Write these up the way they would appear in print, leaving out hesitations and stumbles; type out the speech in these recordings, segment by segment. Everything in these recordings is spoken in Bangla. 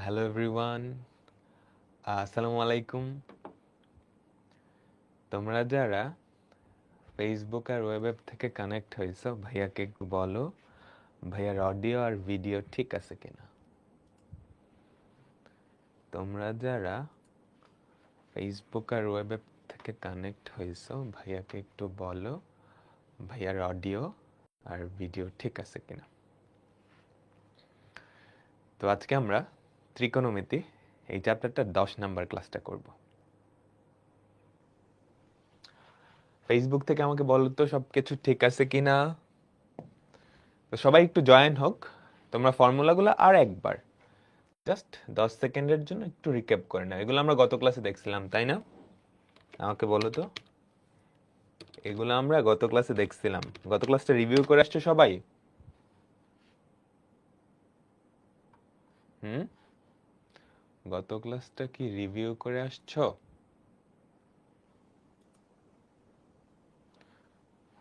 হ্যালো এভরিওয়ান, আসসালামু আলাইকুম। তোমরা যারা ফেসবুক আর ওয়েব থেকে কানেক্ট হয়েছো, ভাইয়াকে একটু বলো ভাইয়ার অডিও আর ভিডিও ঠিক আছে কিনা। তোমরা যারা ফেসবুক আর ওয়েব থেকে কানেক্ট হয়েছো, ভাইয়াকে একটু বলো ভাইয়ার অডিও আর ভিডিও ঠিক আছে কিনা। তো আজকে আমরা ত্রিকোণমিতি এই চ্যাপ্টারটা 10 নাম্বার ক্লাসটা করব। ফেসবুক থেকে আমাকে বলো তো সবকিছু ঠিক আছে কিনা। তো সবাই একটু জয়েন হোক। তোমরা ফর্মুলাগুলো আর একবার জাস্ট 10 সেকেন্ডের জন্য একটু রিক্যাপ করে নাও। এগুলো আমরা গত ক্লাসে দেখছিলাম, তাই না? আমাকে বলো তো, এগুলো আমরা গত ক্লাসে দেখছিলাম। গত ক্লাসটা রিভিউ করে আসছো সবাই? হুম, গত ক্লাসটা কি রিভিউ করে আসছো?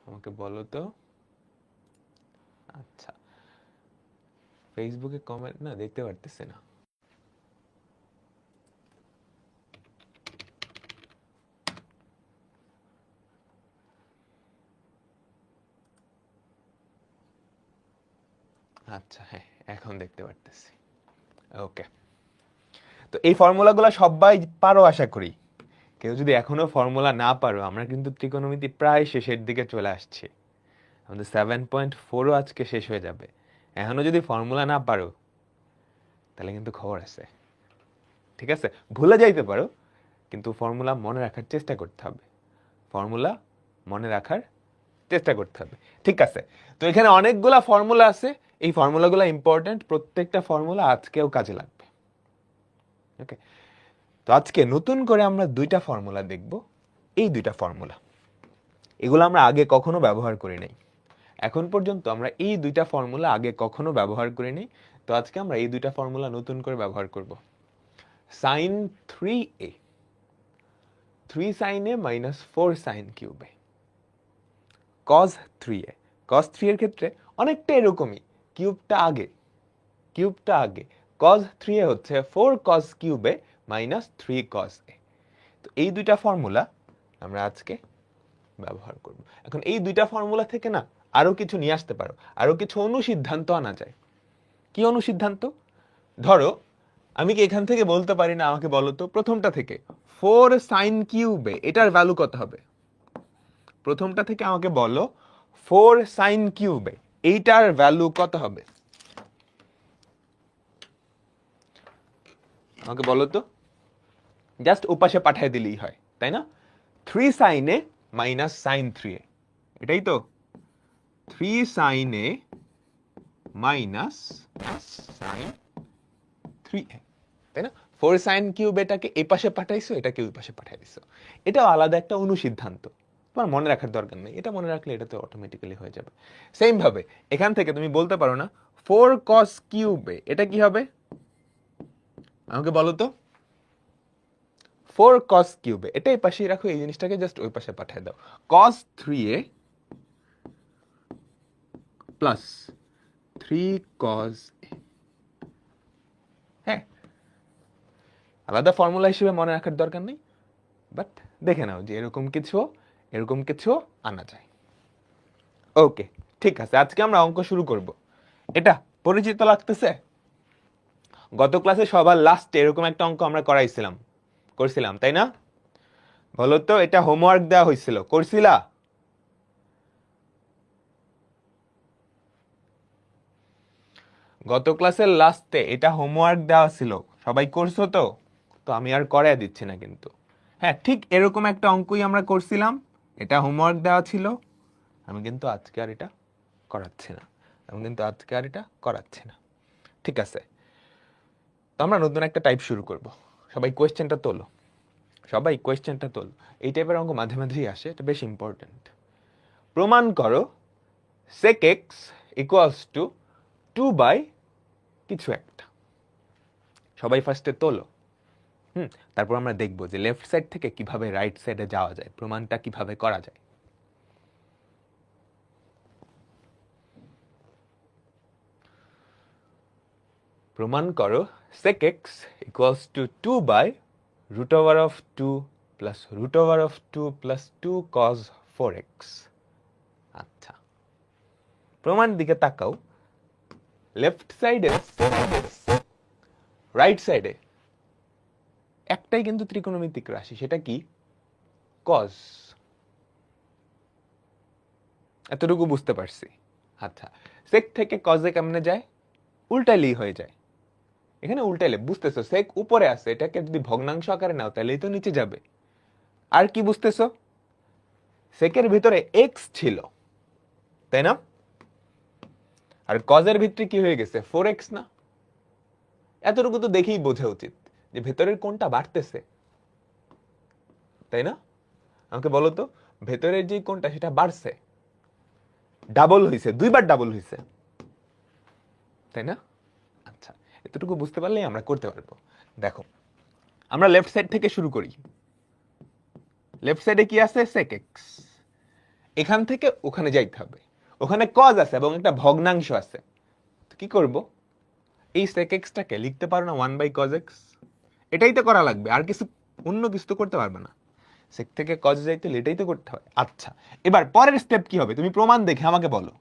আমাকে বলো তো। আচ্ছা, ফেসবুকে কমেন্ট না দেখতে পারতেছি না। আচ্ছা, হ্যাঁ, এখন দেখতে পারতেছি। ওকে, তো এই ফর্মুলাগুলো সবাই পারো আশা করি। কেউ যদি এখনো ফর্মুলা না পারো, আমরা কিন্তু ত্রিকোণমিতি প্রায় শেষের দিকে চলে আসছি। আমাদের 7.4ও আজকে শেষ হয়ে যাবে। এখনো যদি ফর্মুলা না পারো তাহলে কিন্তু খবর আছে। ঠিক আছে, ভুলে যাইতে পারো, কিন্তু ফর্মুলা মনে রাখার চেষ্টা করতে হবে। ফর্মুলা মনে রাখার চেষ্টা করতে হবে। ঠিক আছে, তো এখানে অনেকগুলা ফর্মুলা আছে। এই ফর্মুলাগুলো ইম্পর্টেন্ট, প্রত্যেকটা ফর্মুলা আজকেও কাজে লাগবে। ওকে, তো আজকে নতুন করে আমরা দুইটা ফর্মুলা দেখব। এই দুইটা ফর্মুলা, এগুলো আমরা আগে কখনো ব্যবহার করি নাই। এখন পর্যন্ত আমরা এই দুইটা ফর্মুলা আগে কখনো ব্যবহার করিনি। তো আজকে আমরা এই দুইটা ফর্মুলা নতুন করে ব্যবহার করব। sin 3a, 3 sin a minus 4 sin cube a, cos 3a, cos 3 এর ক্ষেত্রে অনেকটা এরকমই, কিউবটা আগে cos 3a হচ্ছে 4 cos cube a minus 3 cos a। তো এই দুইটা ফর্মুলা আমরা আজকে ব্যবহার করব। এখন এই দুইটা ফর্মুলা থেকে না আরো কিছু নিয়ে আসতে পারো, আরো কিছু অনুসিদ্ধান্ত আনা যায়। কি অনুসিদ্ধান্ত? ধরো আমি কি এখান থেকে বলতে পারি না, আমাকে বলো তো প্রথমটা থেকে 4 sin কিউবে এটার ভ্যালু কত হবে? প্রথমটা থেকে আমাকে বলো 4 sin কিউবে এইটার ভ্যালু কত হবে? আমাকে বলো তো, জাস্ট ওপাশে পাঠিয়ে দিলেই হয়, তাই না? 3 sin a minus sin 3a, এটাই তো। 3 sin a minus sin 3a, তাই না? 4 sin কিউব এটাকে এই পাশে পাঠাইছো, এটাকে ওই পাশে পাঠিয়ে দিছো। এটাও আলাদা একটা অনুসিদ্ধান্ত, তোমার মনে রাখার দরকার নেই। এটা মনে রাখলে এটা তো অটোমেটিক্যালি হয়ে যাবে। সেম ভাবে এখান থেকে তুমি বলতে পারো না 4 cos কিউবে এটা কি হবে? আমাকে বলো তো। 4 cos কিউবে এটা এই পাশেই রাখো, এই জিনিসটাকে জাস্ট ওই পাশে পাঠিয়ে দাও। cos 3a plus 3 cos a, হ্যাঁ, আলাদা ফর্মুলা হিসেবে মনে রাখার দরকার নেই, বাট দেখে নাও যে এরকম কিছু আনা যায়। ওকে, ঠিক আছে, আজকে আমরা অঙ্ক শুরু করব। এটা পরিচিত লাগতেছে? গত ক্লাসে সবার লাস্টে এরকম একটা অঙ্ক আমরা করছিলাম, তাই না? বলো তো, এটা হোমওয়ার্ক দেওয়া হয়েছিল, করছিলা? গত ক্লাসের লাস্টে এটা হোমওয়ার্ক দেওয়া ছিল, সবাই করছো তো? তো আমি আর করায় দিচ্ছি না কিন্তু। হ্যাঁ, ঠিক এরকম একটা অঙ্কই আমরা করছিলাম, এটা হোমওয়ার্ক দেওয়া ছিল। আমি কিন্তু আজকে আর এটা করাচ্ছি না। ঠিক আছে, তো আমরা নতুন একটা টাইপ শুরু করব। সবাই কোয়েশ্চেনটা তোলো। এই টাইপের অঙ্ক মাঝে মাঝেই আসে, এটা বেশ ইম্পর্টেন্ট। প্রমাণ করো sec x equals to 2 by কিছু একটা। সবাই ফার্স্টে তোলো। তারপর আমরা দেখব যে লেফট সাইড থেকে কিভাবে রাইট সাইডে যাওয়া যায়, প্রমাণটা কিভাবে করা যায়। প্রমাণ করো sec x equals to 2 by root over of 2 plus root over of 2 plus 2 cos 4x। আচ্ছা, প্রমাণ দিকে তাকাও। লেফট সাইডে রাইট সাইডে একটাই কিন্তু ত্রিকোণমিতিক রাশি, সেটা কি? cos। এতটুকু বুঝতে পারছি। আচ্ছা, sec থেকে cos এ কেমনে যায়? উল্টাইলেই হয়ে যায়। এখানে উল্টাইলে বুঝতেছো, sec উপরে আছে, এটাকে যদি ভগ্নাংশ আকারে নাও তাহলেই তো নিচে যাবে। আর কি বুঝতেছো? sec এর ভিতরে x ছিল, তাই না? আর cos এর ভিতরে কি হয়ে গেছে? 4x না? এতটুকু তো দেখেই বোঝা উচিত যে ভেতরের কোণটা বাড়তেছে, তাই না? আমাকে বলো তো, ভেতরের যে কোণটা সেটা বাড়ছে, ডাবল হইছে, দুইবার ডাবল হইছে, তাই না? আচ্ছা, এতটুকু বুঝতে পারলেই আমরা করতে পারবো। দেখো, আমরা লেফট সাইড থেকে শুরু করি। লেফট সাইডে কি আছে? sec x। এখান থেকে ওখানে যাইতে হবে, ওখানে cos আছে এবং একটা ভগ্নাংশ আছে। কি করব? এই sec x টাকে লিখতে পারো না 1 by cos x? এটাই তো করা লাগবে, আর কিছু অন্য কিছু তো করতে পারবে না। sec থেকে cos যাইতে হলে এটাই তো করতে হয়। আচ্ছা, এবার পরের স্টেপ কি হবে তুমি প্রমাণ দেখে আমাকে বলো।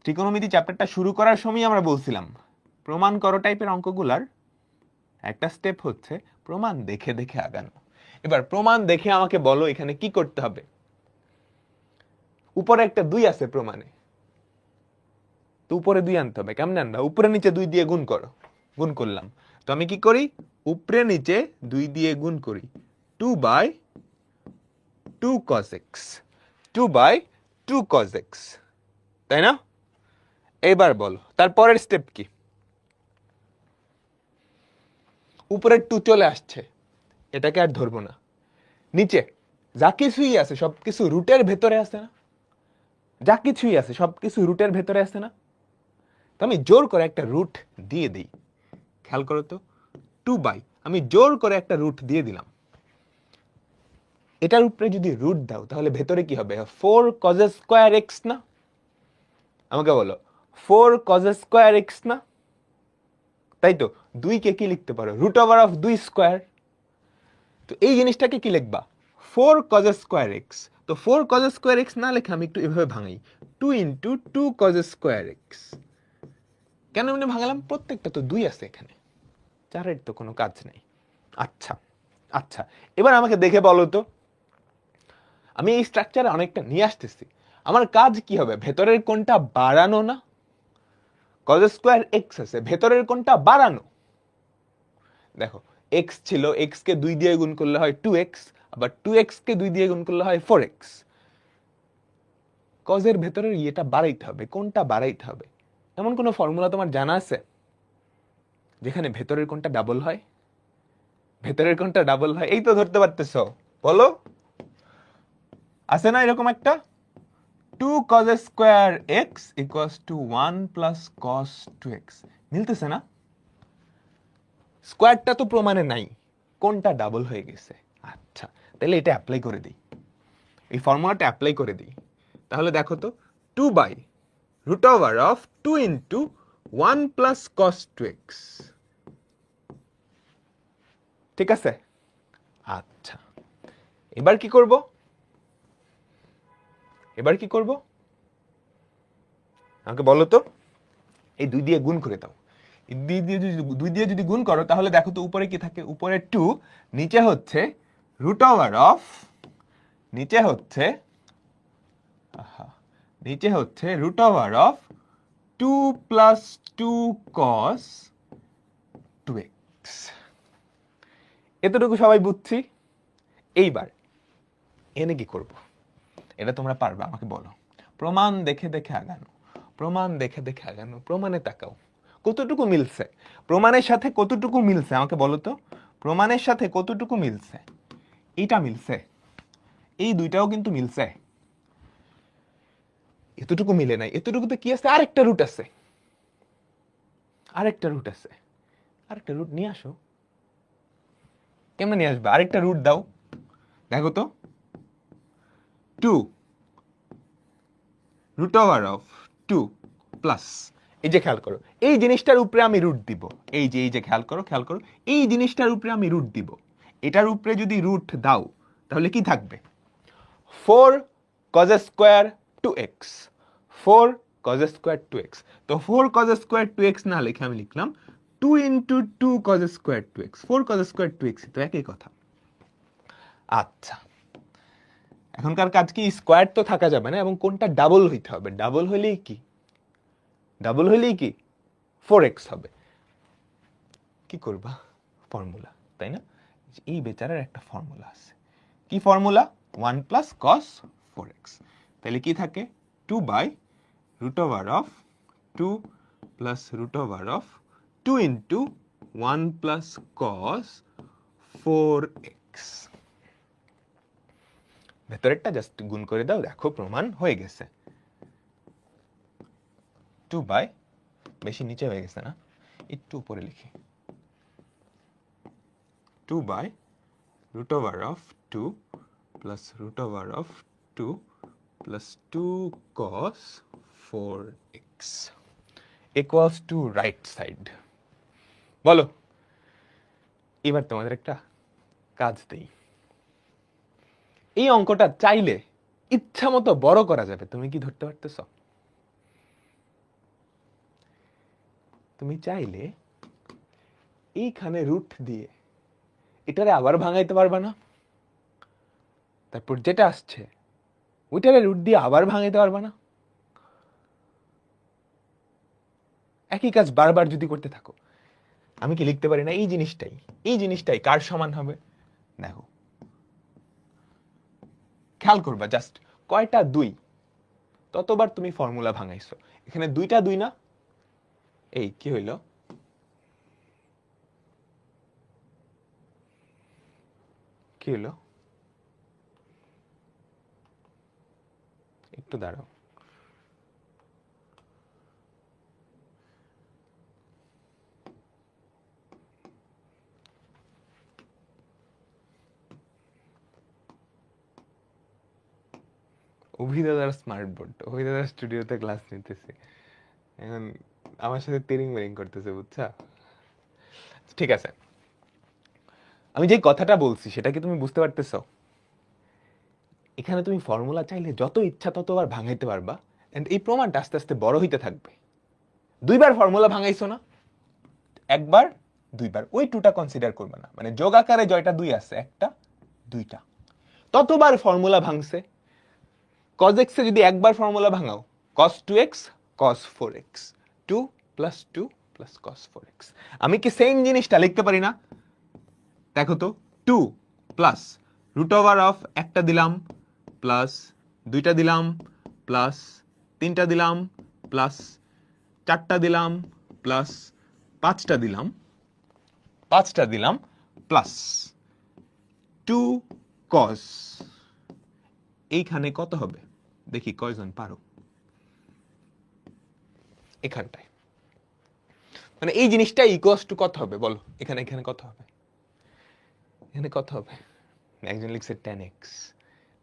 ত্রিকোণমিতি চ্যাপ্টারটা শুরু করার সময় আমরা বলছিলাম প্রমাণ করো টাইপের অঙ্কগুলার একটা স্টেপ হচ্ছে প্রমাণ দেখে দেখে আগানো। এবার প্রমাণ দেখে আমাকে বলো এখানে কি করতে হবে। উপরে একটা 2 আছে প্রমাণে, তো উপরে 2 আনতে হবে। কেমনে আনবা? উপরে নিচে 2 দিয়ে গুণ করো। গুণ করলাম, তো আমি কি করি? উপরে নিচে 2 দিয়ে গুণ করি। 2 by 2 cos x, 2 by 2 cos x, তাই না? এবার বলো তারপরের স্টেপ কি? উপরে 2 চলে আসছে, এটাকে আর ধরবো না। নিচে যা কিছুই আছে সবকিছু রুটের ভেতরে আছে না? যা কিছুই আছে সবকিছু রুটের ভেতরে আছে না? তো আমি জোর করে একটা রুট দিয়ে দিই। খেয়াল করো তো, 2 বাই আমি জোর করে একটা রুট দিয়ে দিলাম। এটার উপরে যদি রুট দাও তাহলে ভেতরে কি হবে? 4 cos স্কয়ার x না? আমাকে বলো, 4 cos স্কয়ার x না? তাই তো, 2 কে কি লিখতে পারো? Root over of 2 square. তো এই জিনিসটাকে কি লিখবা? 4 cos স্কয়ার x। তো 4 cos স্কয়ার x না লিখে আমি একটু এভাবে ভাঙাই, 2 into 2 cos স্কয়ার x। কেন এমনি ভাঙালাম? প্রত্যেকটা তো 2 আছে এখানে, 4-এর তো কোনো কাজ নেই। আচ্ছা আচ্ছা, এবার আমাকে দেখে বলো তো, আমি এই স্ট্রাকচারে অনেকটা নিয়ে আসতেছি, আমার কাজ কি হবে? ভেতরের কোণটা বাড়ানো না? cos স্কয়ার x আছে, ভেতরের কোণটা বাড়ানো। দেখো, x ছিল, x কে 2 দিয়ে গুণ করলে হয় 2x, আবার 2x কে 2 দিয়ে গুণ করলে হয় 4x। cos এর ভেতরের ইয়েটা বাড়াইতে হবে, কোণটা বাড়াইতে হবে। এমন কোনো ফর্মুলা তোমার জানা আছে যেখানে ভেতরের কোণটা ডাবল হয়? ভেতরের কোণটা ডাবল হয়, এই তো ধরতে পারতেছো, বলো আছে না এরকম একটা? 2 cos square x equals to 1 plus cos 2x। মিলতেছে না? স্কয়ারটা তো প্রমাণে নাই, কোনটা ডাবল হয়ে গেছে। আচ্ছা, তাহলে এটা অ্যাপ্লাই করে দিই, এই ফর্মুলাটা অ্যাপ্লাই করে দিই। তাহলে দেখো তো, 2 by root over of 2 into 1 plus cos 2x। ঠিক আছে? আচ্ছা, এবার কি করব? এবার কি করব আমাকে বলো তো। এই 2 দিয়ে গুণ করে দাও। এই 2 দিয়ে যদি গুণ করো তাহলে দেখো তো উপরে কি থাকে? উপরে 2, নিচে হচ্ছে রুট ওভার অফ, নিচে হচ্ছে root over of 2 plus 2 cos 2x। এতটুকু সবাই বুঝছি। এইবার এনে কি করব? এটা তোমরা পারবে, আমাকে বলো। প্রমাণ দেখে দেখে আগানো, প্রমাণ দেখে দেখে আগানো। প্রমাণে তাকাও, কতটুকু মিলছে? প্রমাণের সাথে কতটুকু মিলছে আমাকে বলো তো। প্রমাণের সাথে কতটুকু মিলছে? এইটা মিলছে, এই দুইটাও কিন্তু মিলছে। এতটুকু মিলে নাই, এতটুকুতে কি আছে? আরেকটা রুট আছে, আরেকটা রুট আছে। আরেকটা রুট নিয়ে আসো। কেমনে নিয়ে আসবে? আরেকটা রুট দাও, দেখো তো। 2 রুট ওভার অফ 2 প্লাস এই যে খেয়াল করো, এই জিনিসটার উপরে আমি রুট দিব, এই যে খেয়াল করো, এই জিনিসটার উপরে আমি রুট দিব। এটার উপরে যদি রুট দাও তাহলে কি থাকবে? 4 cos square 2x, 4 cos square 2x। তো 4 cos স্কয়ার 2x না লিখে আমি লিখলাম 2 into 2 cos square 2x, 4 cos square 2x, তো একই কথা। আচ্ছা, এখনকার কাজ কি, স্কয়ার তো থাকা যাবে না এবং কোনটা ডাবল হইতে হবে, ডাবল হইলেই কি 4x হবে। কি করবা? ফর্মুলা, তাই না? এই বেচারার একটা ফর্মুলা আছে। কি ফর্মুলা? 1 plus cos 4x। তাহলে কি থাকে? 2 by root over of 2 plus root over of 2 into 1 plus cos 4x। ভেতরেরটা just গুণ করে দাও, দেখো প্রমাণ হয়ে গেছে। 2 by, বেশি নিচে হয়ে গেছে না, একটু উপরে লিখি, 2 by root over of 2 plus root over of 2 plus 2 cos 4x equals to right side। বলো, এবার তোমাদের একটা কাজ দেই। এই অঙ্কটা চাইলে ইচ্ছা মতো বড় করা যাবে, তুমি কি ধরতে পারতেছ? তুমি চাইলে এইখানে রুট দিয়ে এটারে আবার ভাঙাইতে পারবা না? তারপর যেটা আসছে ওইটারে রুট দিয়ে আবার ভাঙাইতে পারবা না? একই কাজ বারবার যদি করতে থাকো, আমি কি লিখতে পারি না এই জিনিসটাই কার সমান হবে? দেখো, খেয়াল করবা, জাস্ট কয়টা 2, ততবার তুমি ফর্মুলা ভাঙাইছো। এখানে 2টা 2 না, এই কি হইল? কি হলো? একটু দাঁড়াও, অভিদাদার স্মার্ট বোর্ড, অভিদাদার স্টুডিওতে ক্লাস নিতেছে, এখন আমার সাথে তিরিং বেরিং করতেছে, বুঝছা? ঠিক আছে, আমি যে কথাটা বলছি সেটা কি তুমি বুঝতে পারতেছ? এখানে তুমি ফর্মুলা চাইলে যত ইচ্ছা ততবার ভাঙাইতে পারবা, এন্ড এই প্রমাণটা আস্তে আস্তে বড় হইতে থাকবে। 2বার ফর্মুলা ভাঙাইছো না, একবার 2বার, ওই 2টা কনসিডার করবে না, মানে যোগ আকারে জয়টা 2 আছে, একটা 2টা, ততবার ফর্মুলা ভাঙছে। cos x এ যদি একবার formula ভাঙাও, cos 2x cos 4x, 2 plus 2 plus cos 4x, আমি কি সেম জিনিসটা লিখতে পারি না? দেখো তো, 2 প্লাস রুট ওভার অফ একটা দিলাম, প্লাস 2টা দিলাম, প্লাস 3টা দিলাম, প্লাস 4টা দিলাম, প্লাস 5টা দিলাম, প্লাস 2 cos, এইখানে কত হবে দেখি, কয়জন পারো এখানটায়? মানে এই জিনিসটা ইকুয়ালস টু কত হবে বলো? এখানে কত হবে? এখানে কত হবে? একজন লিখছে 10x,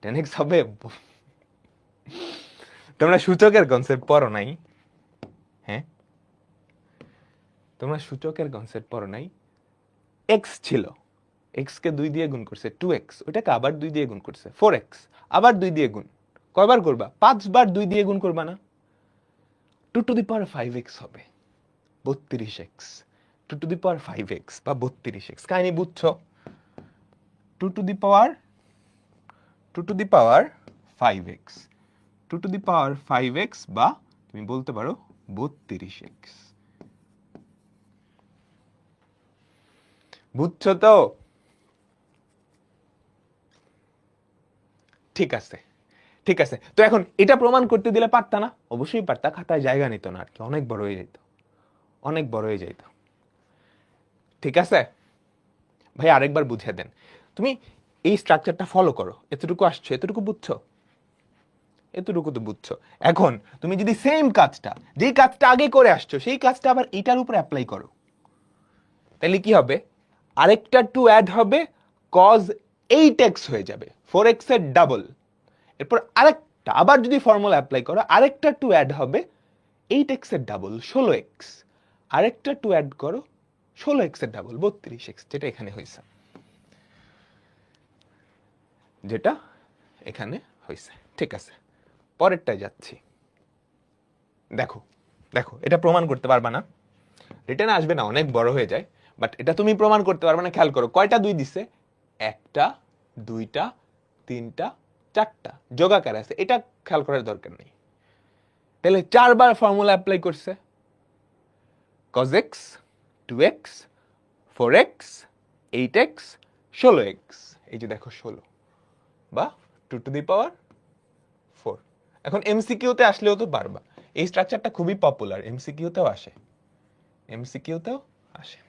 10x হবে। তোমরা সূচকের কনসেপ্ট পড়ো নাই? হ্যাঁ, তোমরা সূচকের কনসেপ্ট পড়ো নাই? x ছিল, x কে 2 দিয়ে গুণ করছে 2x, ওটাকে আবার 2 দিয়ে গুণ করছে 4x, আবার 2 দিয়ে গুণ, কয়বার করবা? 5 বার 2 দিয়ে গুণ করবা না? 2 to the power 5x হবে 32x, 2 to the power 5x বা 32x। কাহিনী বুঝছো? 2 to the power 5x, 2 to the power 5x বা তুমি বলতে পারো 32x। বুঝছো তো? ঠিক আছে, তো এখন এটা প্রমাণ করতে দিলে পারতা না? অবশ্যই পারতা, খাতায় জায়গা নিত না আর কি, অনেক বড় হয়ে যেত। ঠিক আছে ভাই, আরেকবার বুঝিয়ে দেন। তুমি এই স্ট্রাকচারটা ফলো করো, এতটুকু আসছো, এতটুকু বুঝছো, এতটুকু তো বুঝছো। এখন তুমি যদি সেম কাজটা, যেই কাজটা আগে করে আসছো, সেই কাজটা আবার এটার উপর অ্যাপ্লাই করো, তাহলে কি হবে? আরেকটা 2 অ্যাড হবে, cos 8x হয়ে যাবে, 4x এর ডাবল। এরপর আরেকটা, আবার যদি ফর্মুলা অ্যাপ্লাই করো, আরেকটা 2 অ্যাড হবে, 8x এর ডাবল 16x, আরেকটা 2 অ্যাড করো 16x এর ডাবল 32x, যেটা এখানে হয়েছে, যেটা এখানে হয়েছে। ঠিক আছে, পরেরটায় যাচ্ছি। দেখো দেখো, এটা প্রমাণ করতে পারবা না, রিটার্ন আসবে না, অনেক বড় হয়ে যায়, বাট এটা তুমি প্রমাণ করতে পারবে না। খেয়াল করো কয়টা 2 দিছে, একটা, দুইটা, তিনটা, চারটা, যোগাকার আছে, এটা খেয়াল করার দরকার নেই। তাহলে 4 বার ফর্মুলা অ্যাপ্লাই করছে, cos x 2x 4x 8x 16x, এই যে দেখো 16 বা 2 টু দি পাওয়ার 4। এখন এমসিকিউতে আসলেও তো পারবা, এই স্ট্রাকচারটা খুবই পপুলার, এমসিকিউতেও আসে, এমসিকিউতেও আসে।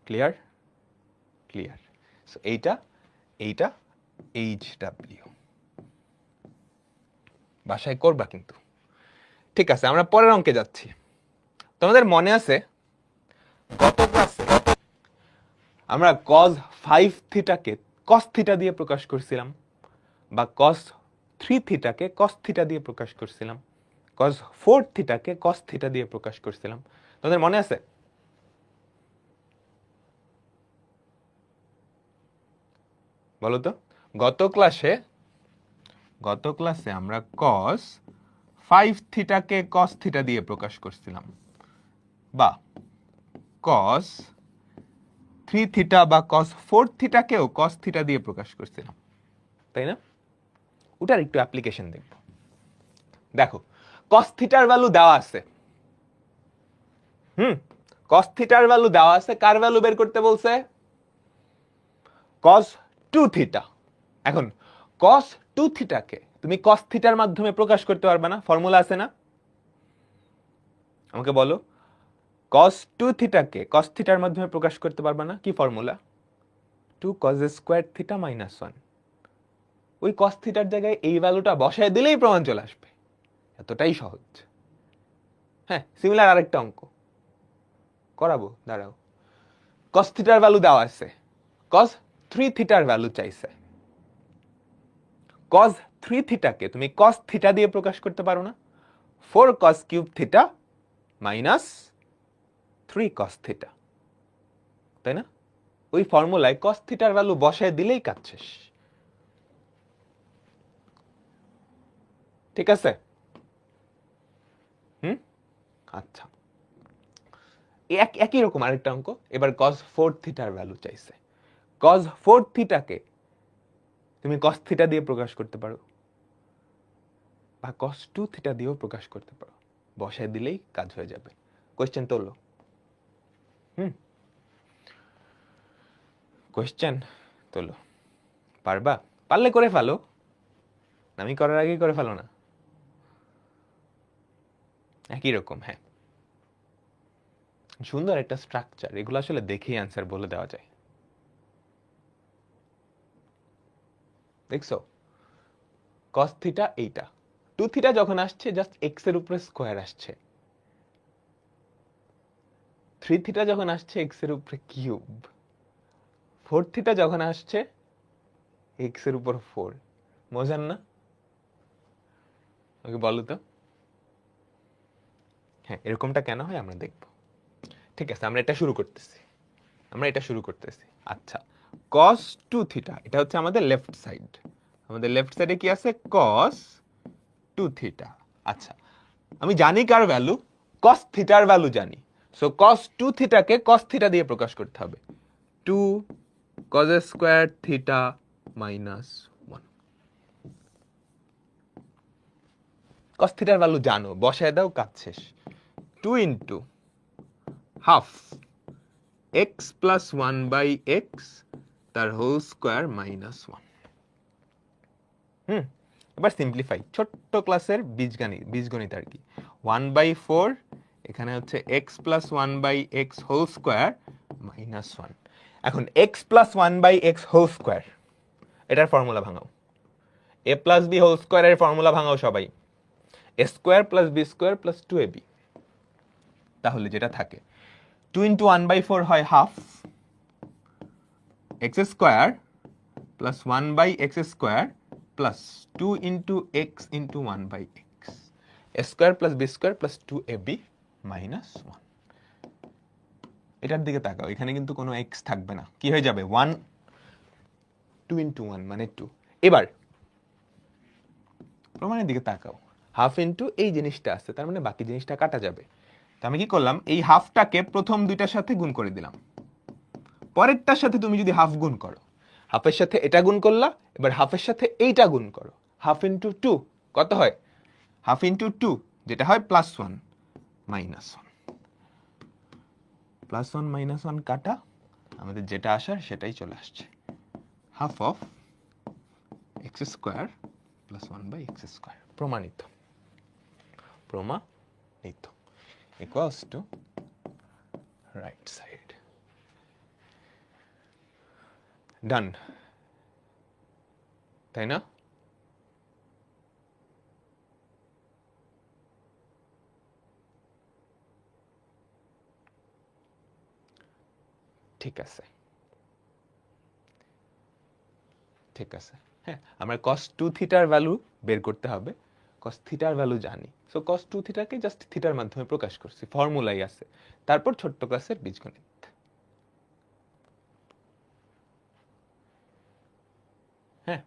ক্লিয়ার? ক্লিয়ার। সো এইটা HW বাসায় করবা কিন্তু। ঠিক আছে, আমরা পরের অঙ্কে যাচ্ছি। তোমাদের মনে আছে গত ক্লাসে আমরা cos 5 থিটাকে cos থিটা দিয়ে প্রকাশ করছিলাম, বা cos 3 থিটাকে cos থিটা দিয়ে প্রকাশ করছিলাম, cos 4 থিটাকে cos থিটা দিয়ে প্রকাশ করছিলাম। তোমাদের মনে আছে? বলো তো। গত ক্লাসে আমরা cos 5 থিটাকে cos থিটা দিয়ে প্রকাশ করছিলাম, বা cos 3 থিটা বা cos 4 থিটাকেও cos থিটা দিয়ে প্রকাশ করছিলাম, তাই না? ওটার একটু অ্যাপ্লিকেশন দেখব। দেখো cos থিটার ভ্যালু দেওয়া আছে, cos থিটার ভ্যালু দেওয়া আছে, কার ভ্যালু বের করতে বলছে? cos 2 theta. এখন cos 2 থিটাকে তুমি cos থিটার মাধ্যমে প্রকাশ করতে পারবে না, ফর্মুলা আছে না? আমাকে বলো, cos 2 থিটাকে cos থিটার মাধ্যমে প্রকাশ করতে পারবে না, কি formula? 2 cos square theta minus 1। ওই cos থিটার জায়গায় এই ভ্যালুটা বসায় দিলেই প্রমাণ চলে আসবে, এতটাই সহজ। হ্যাঁ, সিমিলার আরেকটা অঙ্ক করাবো, দাঁড়াও। cos থিটার ভ্যালু দেওয়া আছে, cos 3 থিটার ভ্যালু চাইছে। cos 3 থিটাকে তুমি cos থিটা দিয়ে প্রকাশ করতে পারো না? 4 cos cube theta minus 3 cos theta, তাই না? ওই ফর্মুলায় cos থিটার ভ্যালু বসায় দিলেই কাজ শেষ। ঠিক আছে? আচ্ছা, একই রকম আরেকটা অঙ্ক, এবার cos 4 থিটার ভ্যালু চাইছে। cos 4 থিটাকে তুমি cos থিটা দিয়ে প্রকাশ করতে পারো, বা cos 2 থিটা দিয়েও প্রকাশ করতে পারো, বসায় দিলেই কাজ হয়ে যাবে। কোশ্চেন তোলো। কোশ্চেন তোলো। পারবা? পারলে করে ফেলো, আমি করার আগেই করে ফেলো না। একই রকম, হ্যাঁ, সুন্দর একটা স্ট্রাকচার, এগুলো আসলে দেখেই অ্যান্সার বলে দেওয়া যায়। দেখছো, cos থিটা এইটা, 2 থিটা যখন আসছে জাস্ট x এর উপরে স্কয়ার আসছে, 3 থিটা যখন আসছে x এর উপরে কিউব, 4 থিটা যখন আসছে x এর উপর 4। মজার না? ওকে বলো তো। হ্যাঁ, এরকমটা কেন হয় আমরা দেখব। ঠিক আছে, আমরা এটা শুরু করতেছি। আচ্ছা, cos 2 থিটা, এটা হচ্ছে আমাদের লেফট সাইড। আমাদের লেফট সাইডে কি আছে? cos 2 theta. আচ্ছা, আমি জানি কার ভ্যালু? cos থিটার ভ্যালু জানি। সো cos 2 থিটাকে cos থিটা দিয়ে প্রকাশ করতে হবে, 2 cos square theta minus 1। cos থিটার ভ্যালু জানো, বসায় দাও, কাজ শেষ। 2 into half x plus 1 by x তার হোল স্কয়ার মাইনাস 1। এবার সিম্পলিফাই, ছোট্ট ক্লাসের বীজগণিত আর কি। 1/4, এখানে হচ্ছে x plus 1 by x whole square minus 1। এখন x plus 1 by x whole square, এটার ফর্মুলা ভাঙাও। a প্লাস বি হোল স্কয়ারের ফর্মুলা ভাঙাও সবাই। a square plus b square plus 2ab। তাহলে যেটা থাকে 2 ইন্টু 1/4 হয় half x square plus 1 by x square plus 2 into x into 1 by x. a square plus b square plus 2ab minus 1। এটার দিকে তাকাও, এখানে কিন্তু কোনো x থাকবে না, কি হয়ে যাবে 1 2 ইন্টু 1 মানে 2। এবার প্রমাণের দিকে তাকাও, হাফ ইন্টু এই জিনিসটা আছে, তার মানে বাকি জিনিসটা কাটা যাবে। তো আমি কি করলাম, এই হাফটাকে প্রথম দুইটার সাথে গুণ করে দিলাম, পরেরটার সাথে তুমি যদি হাফ গুণ করো, হাফের সাথে এটা গুণ করলা, এবার হাফের সাথে এইটা গুণ করো, হাফ ইন্টু 2 কত হয়, হাফ ইন্টু 2 যেটা হয় +1 -1, +1 -1 কাটা, আমাদের যেটা আসার সেটাই চলে আসছে, half of x square plus 1/x square. প্রমাণিত, প্রমাণিত ইকুয়ালস টু রাইট সাইড। ডান, তাই না? ঠিক আছে, ঠিক আছে। হ্যাঁ, আমরা cos 2 থিটার ভ্যালু বের করতে হবে, cos থিটার ভ্যালু জানি, সো cos 2 থিটাকে জাস্ট থিটার মাধ্যমে প্রকাশ করছি, ফর্মুলাই আছে। তারপর ছোট্ট ক্লাসের বীজগণিত। হ্যাঁ,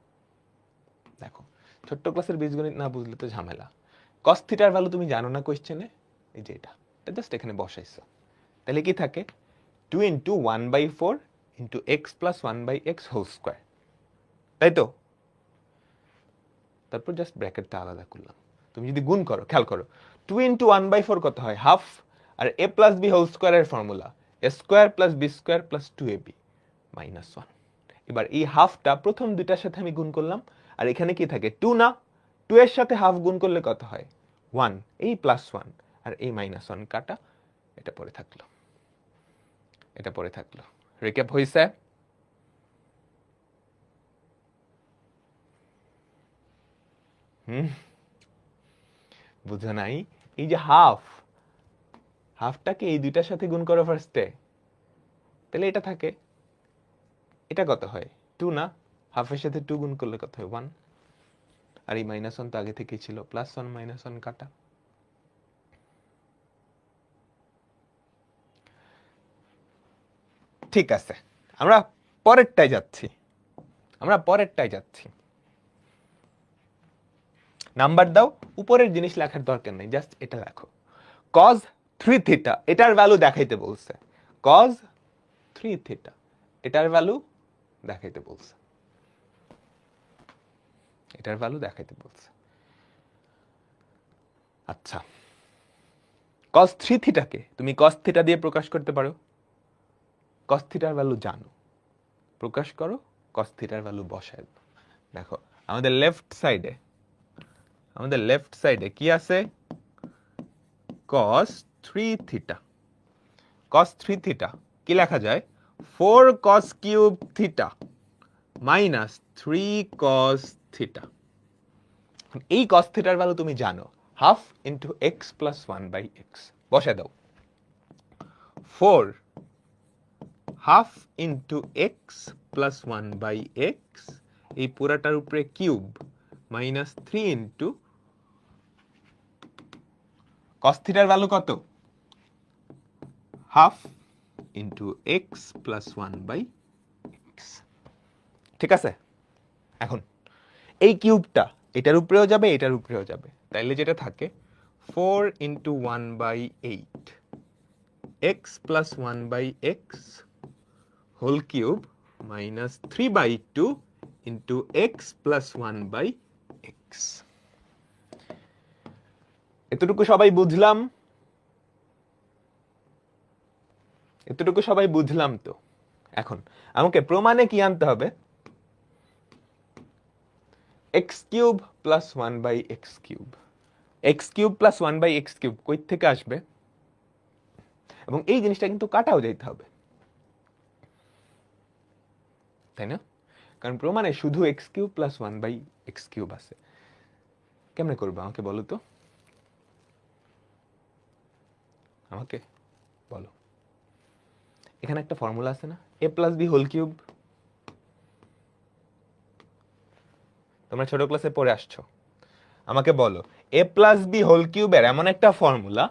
দেখো ছোট্ট ক্লাসের বীজগণিত না বুঝলে তো ঝামেলা। cos থিটার ভ্যালু তুমি জানো না কোশ্চেনে, এই যে এটা জাস্ট এখানে বসাইছো, তাহলে কি থাকে 2 into 1/4 into x plus 1/x whole square, তাই তো? তারপর জাস্ট ব্র্যাকেটটা আলাদা করলাম। তুমি যদি গুণ করো, খেয়াল করো, 2 ইন্টু 1/4 কত হয়, হাফ, আর a প্লাস বি হোল স্কোয়ারের formula a square plus b square plus 2ab minus 1। এবার এই হাফটা প্রথম দুইটার সাথে আমি গুণ করলাম, আর এখানে কি থাকে 2 না, 2 এর সাথে হাফ গুণ করলে কত হয় 1, এই +1 আর এই -1 কাটা, এটা পড়ে থাকলো, এটা পড়ে থাকলো। রিক্যাপ হইছে? বুঝো নাই? এই যে হাফটাকে এই দুইটার সাথে গুণ করো ফার্স্টে, তাহলে এটা থাকে, এটা কত হয় 2 না, হাফের সাথে 2 গুণ করলে কত হয় 1, আর এই -1 তো আগে থেকেই ছিল, +1 -1 কাটা। ঠিক আছে, আমরা পরেরটায় যাচ্ছি, আমরা পরেরটায় যাচ্ছি। নাম্বার দাও, উপরের জিনিস লেখার দরকার নেই, জাস্ট এটা লেখো, cos 3 থিটা, এটার ভ্যালু দেখাইতে বলছে, cos 3 থিটা এটার ভ্যালু দেখাইতে বলছে, এটার ভ্যালু দেখাইতে বলছে। আচ্ছা, cos 3 থিটাকে তুমি cos থিটা দিয়ে প্রকাশ করতে পারো, cos থিটার ভ্যালু জানো, প্রকাশ করো, cos থিটার ভ্যালু বসায় দাও। দেখো আমাদের লেফট সাইডে কি আছে, cos 3 থিটা, cos 3 থিটা কি লেখা যায়, 4 cos cube theta minus 3 cos theta. এই cos থিটার ভ্যালু তুমি জানো, half into x plus 1/x, বসে দাও, 4 half into x plus 1/x, এই পুরাটার উপরে কিউব মাইনাস 3 ইন্টু cos থিটার ভ্যালু কত, half into x plus 1/x। ঠিক আছে, এখন এই কিউবটা এটার উপরেও যাবে, এটার উপরেও যাবে, তাইলে যেটা থাকে 4 into 1/8 x plus 1/x whole cube minus 3/2 into x plus 1/x। এতটুকু সবাই বুঝলাম? এতটুকু সবাই বুঝলাম তো? এখন আমাকে প্রমাণে কি আনতে হবে, x cube plus 1/x cube, x cube plus 1/x cube কই থেকে আসবে, এবং এই জিনিসটা কিন্তু কাটাও যাইতে হবে, তাই না? কারণ প্রমাণে শুধু x cube plus 1/x cube আছে। কেমনে করবো আমাকে বলো তো, আমাকে বলো। এখানে একটা ফর্মুলা আছে না, a plus b whole cube, তোমরা ছোট ক্লাসে পড়ে আসছো, আমাকে বলো এ প্লাস বি হোল কিউবের এমন একটা ফর্মুলা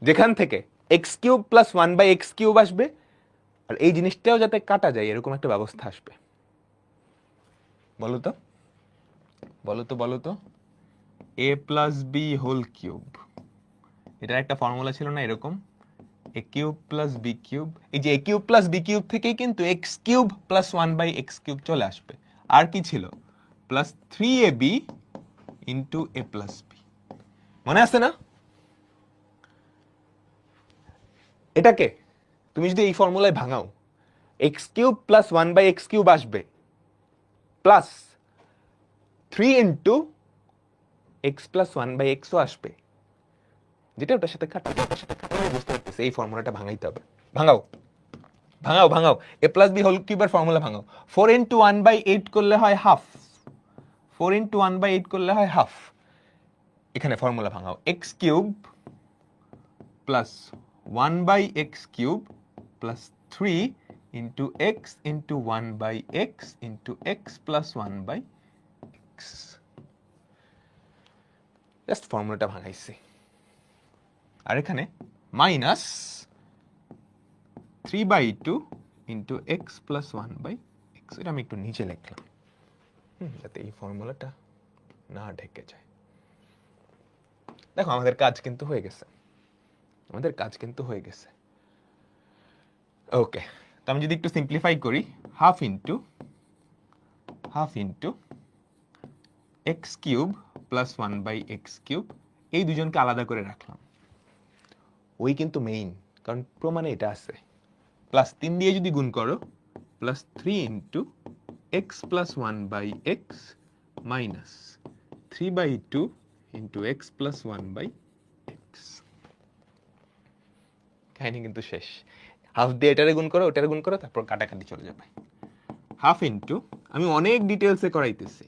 যেখান থেকে x cube plus 1/x cube আসবে, আর এই জিনিসটাও যাতে কাটা যায় এরকম একটা ব্যবস্থা আসবে। বলো তো বলো তো বলো তো, এ প্লাস বি হোল কিউব, এটার একটা ফর্মুলা ছিল না এরকম, এ কিউব প্লাস বি কিউব। এই যে এ কিউব প্লাস বি কিউব থেকেই কিন্তু x cube plus 1/x cube চলে আসবে। আর কি ছিল? Plus 3ab into a plus b. মনে আছে না? এটাকে তুমি যদি এই ফর্মুলায় ভাঙাও, x cube plus 1/x cube আসবে, প্লাস 3 ইন্টু এক্স প্লাস 1/xও আসবে, যেটা ওটার সাথে কাটা, বুঝতে পারতেছি এই ফর্মুলাটা ভাঙাইতে হবে। ভাঙাও ভাঙাও ভাঙাও, এ প্লাস বি হোল কিউবের ফর্মুলা ভাঙাও। 4 ইন্টু 1/8 করলে হয় হাফ, 4 ইন্টু 1/8 করলে হয় হাফ। এখানে ফর্মুলা ভাঙাও, x cube plus 1/x cube plus 3 into x into 1/x into x plus 1/x। Just ফর্মুলাটা ভাঙাইছি। আর এখানে minus 3/2 into x plus 1/x। এটা আমি একটু নিচে লিখলাম যাতে এই ফর্মুলাটা না ঢেকে যায়। দেখো আমাদের কাজ কিন্তু হয়ে গেছে, আমাদের কাজ কিন্তু হয়ে গেছে। ওকে, তো আমি যদি একটু সিম্পলিফাই করি, half into x cube plus 1/x cube, এই দুজনকে আলাদা করে রাখলাম। ওই কিন্তু মেইন, কারণ প্রমাণে এটা আছে। প্লাস 3 দিয়ে যদি গুণ করো, plus 3 into x plus 1/x minus 3/2 into x plus 1/x। কাহিনী কিন্তু শেষ। হাফ দিয়ে এটারে গুণ করো, ওটারে গুণ করো, তারপর কাটাকাটি চলে যাবে। হাফ ইন্টু, আমি অনেক ডিটেলসে করাইতেছি,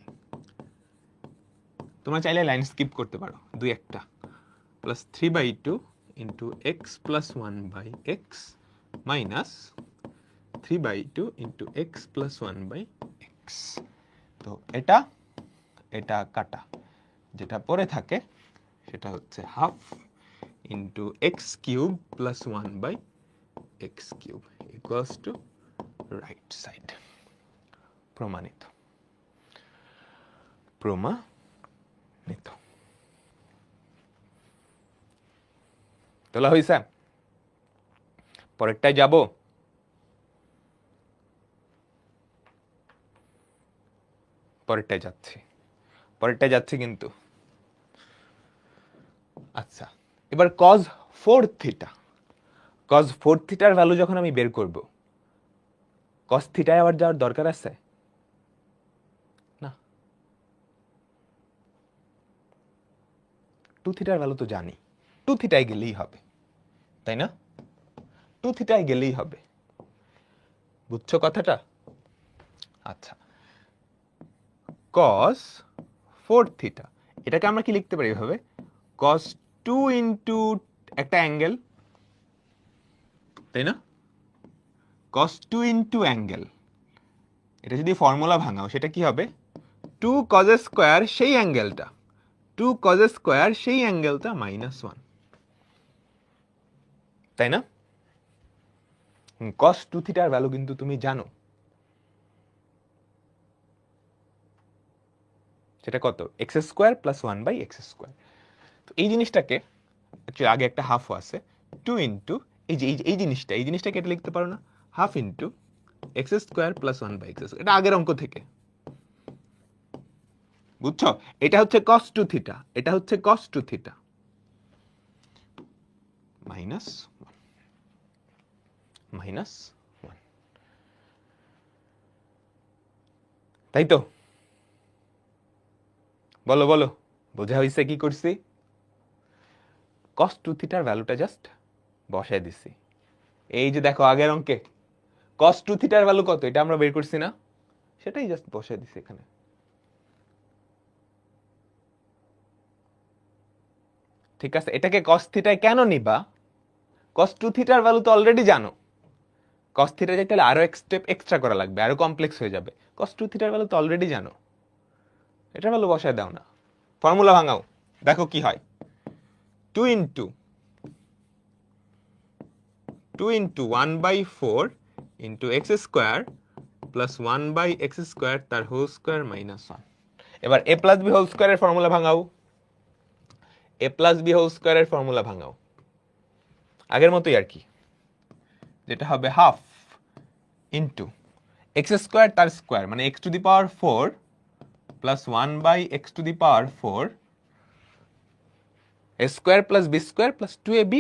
তোমরা চাইলে লাইন স্কিপ করতে পারো দুই একটা। Plus 3/2 into x plus 1/x minus 3/2 into x plus 1/x। তো এটা এটা কাটা, যেটা পরে থাকে সেটা হচ্ছে half into x cube plus 1/x cube equals to right side. প্রমাণিত, প্রমাণিত। তোলা হয়েছে? পরেরটায় যাব। পরেরটায় যাচ্ছি কিন্তু। আচ্ছা, এবার cos 4 থিটা, cos 4 থিটার ভ্যালু যখন আমি বের করব, cos থিটায় আবার যাওয়ার দরকার আছে না? 2 থিটার ভ্যালু তো জানি, 2 থিটায় গেলেই হবে, তাই না? 2 থিটায় গেলেই হবে। বুঝছো কথাটা? আচ্ছা, cos 4 থিটা, এটাকে আমরা কি লিখতে পারি এভাবে, cos 2 ইন্টু একটা অ্যাঙ্গেল, তাই না? cos 2 ইন্টু অ্যাঙ্গেল, এটা যদি ফর্মুলা ভাঙাও সেটা কি হবে? 2 cos স্কয়ার সেই অ্যাঙ্গেলটা, 2 cos স্কয়ার সেই অ্যাঙ্গেলটা মাইনাস 1, তাই না? cos 2 থিটার ভ্যালু কিন্তু তুমি জানো, সেটা কত? x square plus 1/x square. তো এই জিনিসটাকে অ্যাকচুয়ালি আগে একটা হাফ আছে, 2 ইন্টু এই জিনিসটাকে এটা লিখতে পারো না, half into x square plus 1/x square. এটা আগের অঙ্ক থেকে বুঝছো? এটা হচ্ছে cos 2 থিটা, এটা হচ্ছে cos 2 থিটা মাইনাস 1, তাই তো? বলো বলো, বোঝা হয়েছে কি করছি? cos 2 থিটার ভ্যালুটা জাস্ট বসায় দিছি। এই যে দেখো আগের অঙ্কে cos 2 থিটার ভ্যালু কত এটা আমরা বের করছি না, সেটাই জাস্ট বসায় দিছি এখানে। ঠিক আছে, এটাকে cos থিটায় কেন নিবা? cos 2 থিটার ভ্যালু তো অলরেডি জানো, cos থিটা যাইতে হলে আরো এক স্টেপ এক্সট্রা করা লাগবে, আরো কমপ্লেক্স হয়ে যাবে। cos 2 থিটার ভ্যালু তো অলরেডি জানো, এটার ভ্যালু বসায় দাও না, ফর্মুলা ভাঙাও। দেখো কি হয়, 2 into 1/4 into x square plus 1/x square তার হোল স্কোয়ার মাইনাস 1। এবার a প্লাস বি হোল স্কোয়ারের ফর্মুলা ভাঙাও, a প্লাস বি হোল স্কোয়ারের ফর্মুলা ভাঙাও আগের মতোই আর কি, যেটা হবে হাফ ইন্টু এক্স স্কোয়ার তার স্কোয়ার মানে x টু দি পাওয়ার 4 প্লাস 1/x to the power 4 a square plus b square plus 2ab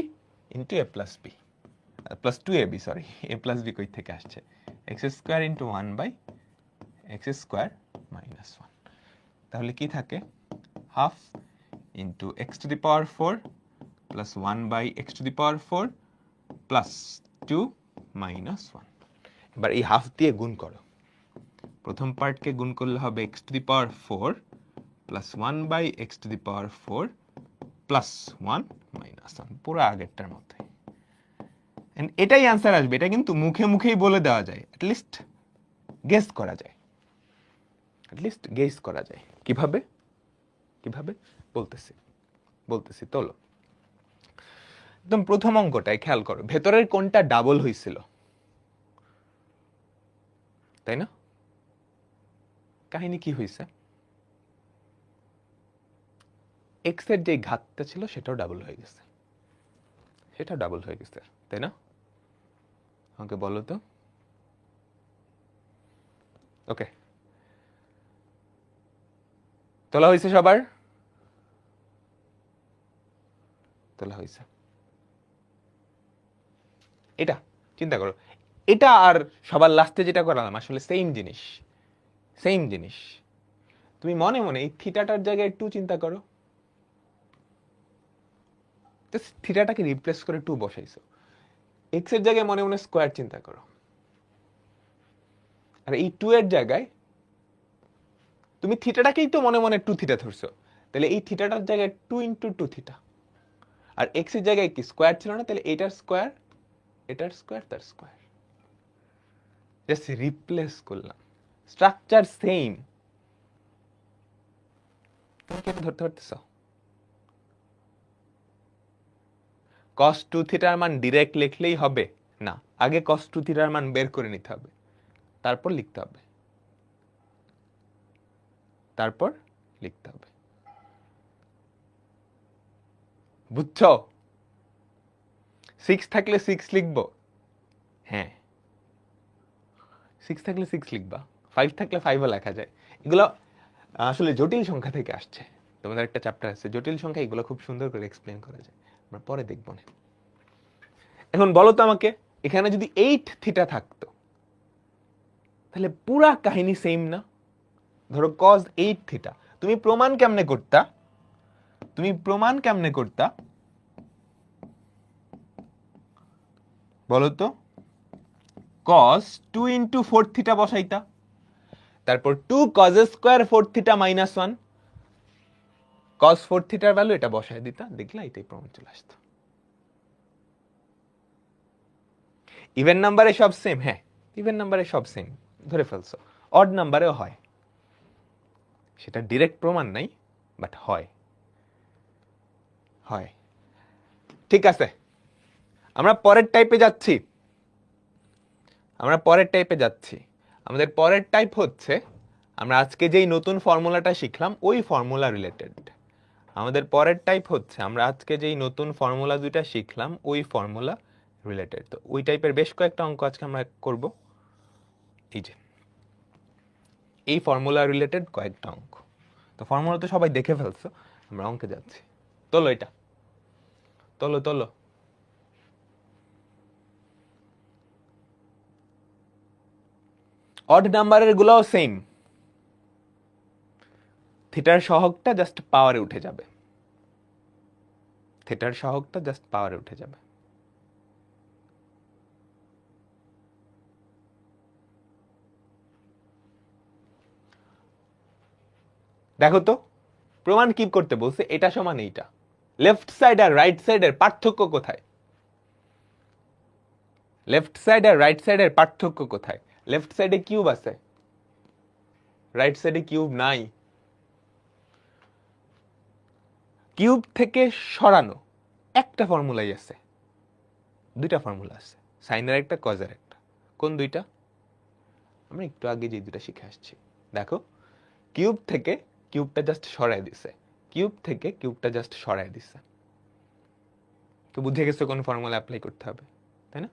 into a plus b plus 2ab, sorry a plus B কই থেকে আসছে, x square into 1/x square minus 1। তাহলে কি থাকে, half into x two the power 4 প্লাস 1/x to the power 4 plus 2 minus 1। এবার এই হাফ দিয়ে গুণ করো, প্রথম পার্টকে গুণ করলে হবে x টু দি পাওয়ার 4 প্লাস 1/x to the power 4 plus 1 minus 1, পুরো আগেরটার মতো। এন্ড এটাই অ্যান্সার আসবে, এটা কিন্তু মুখে মুখেই বলে দেওয়া যায়, অ্যাটলিস্ট গেস করা যায়, কিভাবে বলতেছি তোলো। একদম প্রথম অঙ্কটায় খেয়াল করো, ভেতরের কোণটা ডাবল হয়েছিল, তাই না? কাহিনী কি হয়েছে, এক্স এর যে ঘাতটা ছিল সেটাও ডাবল হয়ে গেছে, তাই না? আমাকে বলো তো। ওকে, তোলা হয়েছে, সবার তোলা হয়েছে। এটা চিন্তা করো, এটা আর সবার লাস্টে যেটা করালাম আসলে সেম জিনিস। তুমি মনে মনে এই থিটাটার জায়গায় 2 চিন্তা করো, থিটাটাকে রিপ্লেস করে 2 বসাইছো, এক্স এর জায়গায় মনে মনে স্কোয়ার চিন্তা করো, আর এই 2 এর জায়গায় তুমি থিটাটাকেই তো মনে মনে 2 থিটা ধরছো, তাহলে এই থিটাটার জায়গায় 2 ইন্টু 2 থিটা, আর এক্স এর জায়গায় কি স্কোয়ার ছিল না, তাহলে এটার স্কোয়ার তার স্কোয়ার, জাস্ট রিপ্লেস করলাম, স্ট্রাকচার সেম। তুমি কি ধরতে পারতেছ? cos 2 থিটার মান ডিরেক্ট লিখলেই হবে না, আগে cos 2 থিটার মান বের করে নিতে হবে, তারপর লিখতে হবে, বুঝছো? 6 থাকলে 6 লিখবো, হ্যাঁ 6 থাকলে 6 লিখবা, 5 থাকলে 5ও লেখা যায়। এগুলো আসলে জটিল সংখ্যা থেকে আসছে, তোমাদের একটা চ্যাপ্টার আছে জটিল সংখ্যা, এগুলো খুব সুন্দর করে এক্সপ্লেন করা যায়, আমরা পরে দেখব না। এখন বলো তো আমাকে, এখানে যদি 8 থিটা থাকতো তাহলে পুরা কাহিনী সেম না? ধরো cos 8 থিটা, তুমি প্রমাণ কেমনে করতা বলো তো? cos 2 ইন্টু 4 থিটা বসাইতা, তারপর 2 cos square 4 theta minus 1, cos 4 থিটার ভ্যালু এটা বসায় দিতা, দেখলা এটাই প্রমাণ চলে আসতো। ইভেন নাম্বারে সব সেম, হ্যাঁ ইভেন নাম্বারে সব সেম ধরে ফেলছো, অড নাম্বারেও হয়, সেটা ডিরেক্ট প্রমাণ নাই, বাট হয়। ঠিক আছে, আমরা পরের টাইপে যাচ্ছি, আমাদের পরের টাইপ হচ্ছে, আমরা আজকে যেই নতুন ফর্মুলাটা শিখলাম ওই ফর্মুলা রিলেটেড। আমাদের পরের টাইপ হচ্ছে, আমরা আজকে যেই নতুন ফর্মুলা দুইটা শিখলাম ওই ফর্মুলা রিলেটেড। তো ওই টাইপের বেশ কয়েকটা অঙ্ক আজকে আমরা করব, এই যে এই ফর্মুলা রিলেটেড কয়েকটা অঙ্ক। তো ফর্মুলা তো সবাই দেখে ফেলছো, আমরা অঙ্কে যাচ্ছি। তোলো এটা, তোলো অড নাম্বারের গুলোও সেম, থিটার সহগটা জাস্ট পাওয়ারে উঠে যাবে, দেখো তো প্রমাণ কি করতে বলছে, এটা সমান এইটা, লেফট সাইড আর রাইট সাইডের পার্থক্য কোথায়? লেফট সাইডে কিউব আছে, রাইট সাইডে কিউব নাই। কিউব থেকে সরানো একটা ফর্মুলাই আছে, দুইটা ফর্মুলা আছে, সাইনের একটা কজের একটা। কোন দুইটা? আমরা একটু আগে যে দুইটা শিখে আসছি। দেখো, কিউব থেকে কিউবটা জাস্ট সরাই দিছে, কিউব থেকে কিউবটা জাস্ট সরাই দিছে। তো বুঝে গেছো কোন ফর্মুলা অ্যাপ্লাই করতে হবে, তাই না?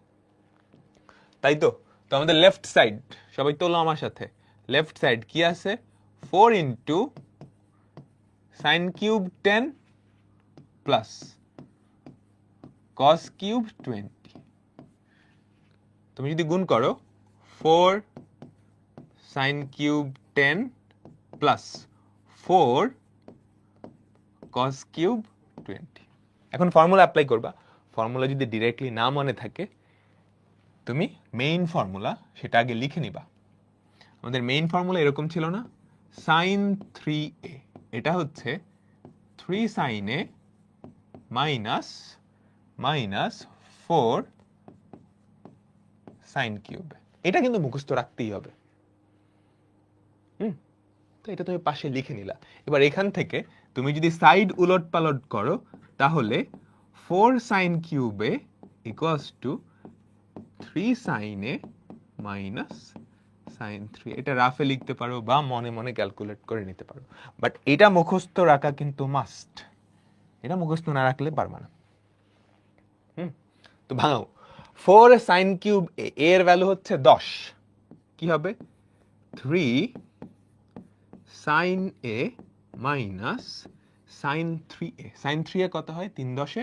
তাই তো। তো আমাদের লেফট সাইড, সবাই তোলো আমার সাথে, লেফট সাইড কি আছে? 4 into sine cube 10 plus cos cube 20। তুমি যদি গুণ করো 4 sine cube 10 plus 4 cos cube 20। এখন ফর্মুলা অ্যাপ্লাই করবা। ফর্মুলা যদি ডিরেক্টলি না মনে থাকে, তুমি মেইন ফর্মুলা সেটা আগে লিখে নিবা। আমাদের মেইন ফর্মুলা এরকম ছিল না? সাইন 3a, এটা হচ্ছে 3 sine a minus 4 sine cube. এটা কিন্তু মুখস্থ রাখতেই হবে। তো এটা তুমি পাশে লিখে নিলা। এবার এখান থেকে তুমি যদি সাইড উলট পালট করো, তাহলে 4 সাইন কিউবে equals to 3 sine a minus sine 3। এটা রাফে লিখতে পারো বা মনে মনে ক্যালকুলেট করে নিতে পারো, বাট এটা মুখস্থ রাখা কিন্তু মাস্ট। এটা মুখস্থ না রাখলে পারবা না। তো ভাঙাও। 4 সাইন কিউব এ এর ভ্যালু হচ্ছে 10, কি হবে? 3 sine a minus sine 3a। Sine 3a কত হয়? 3 10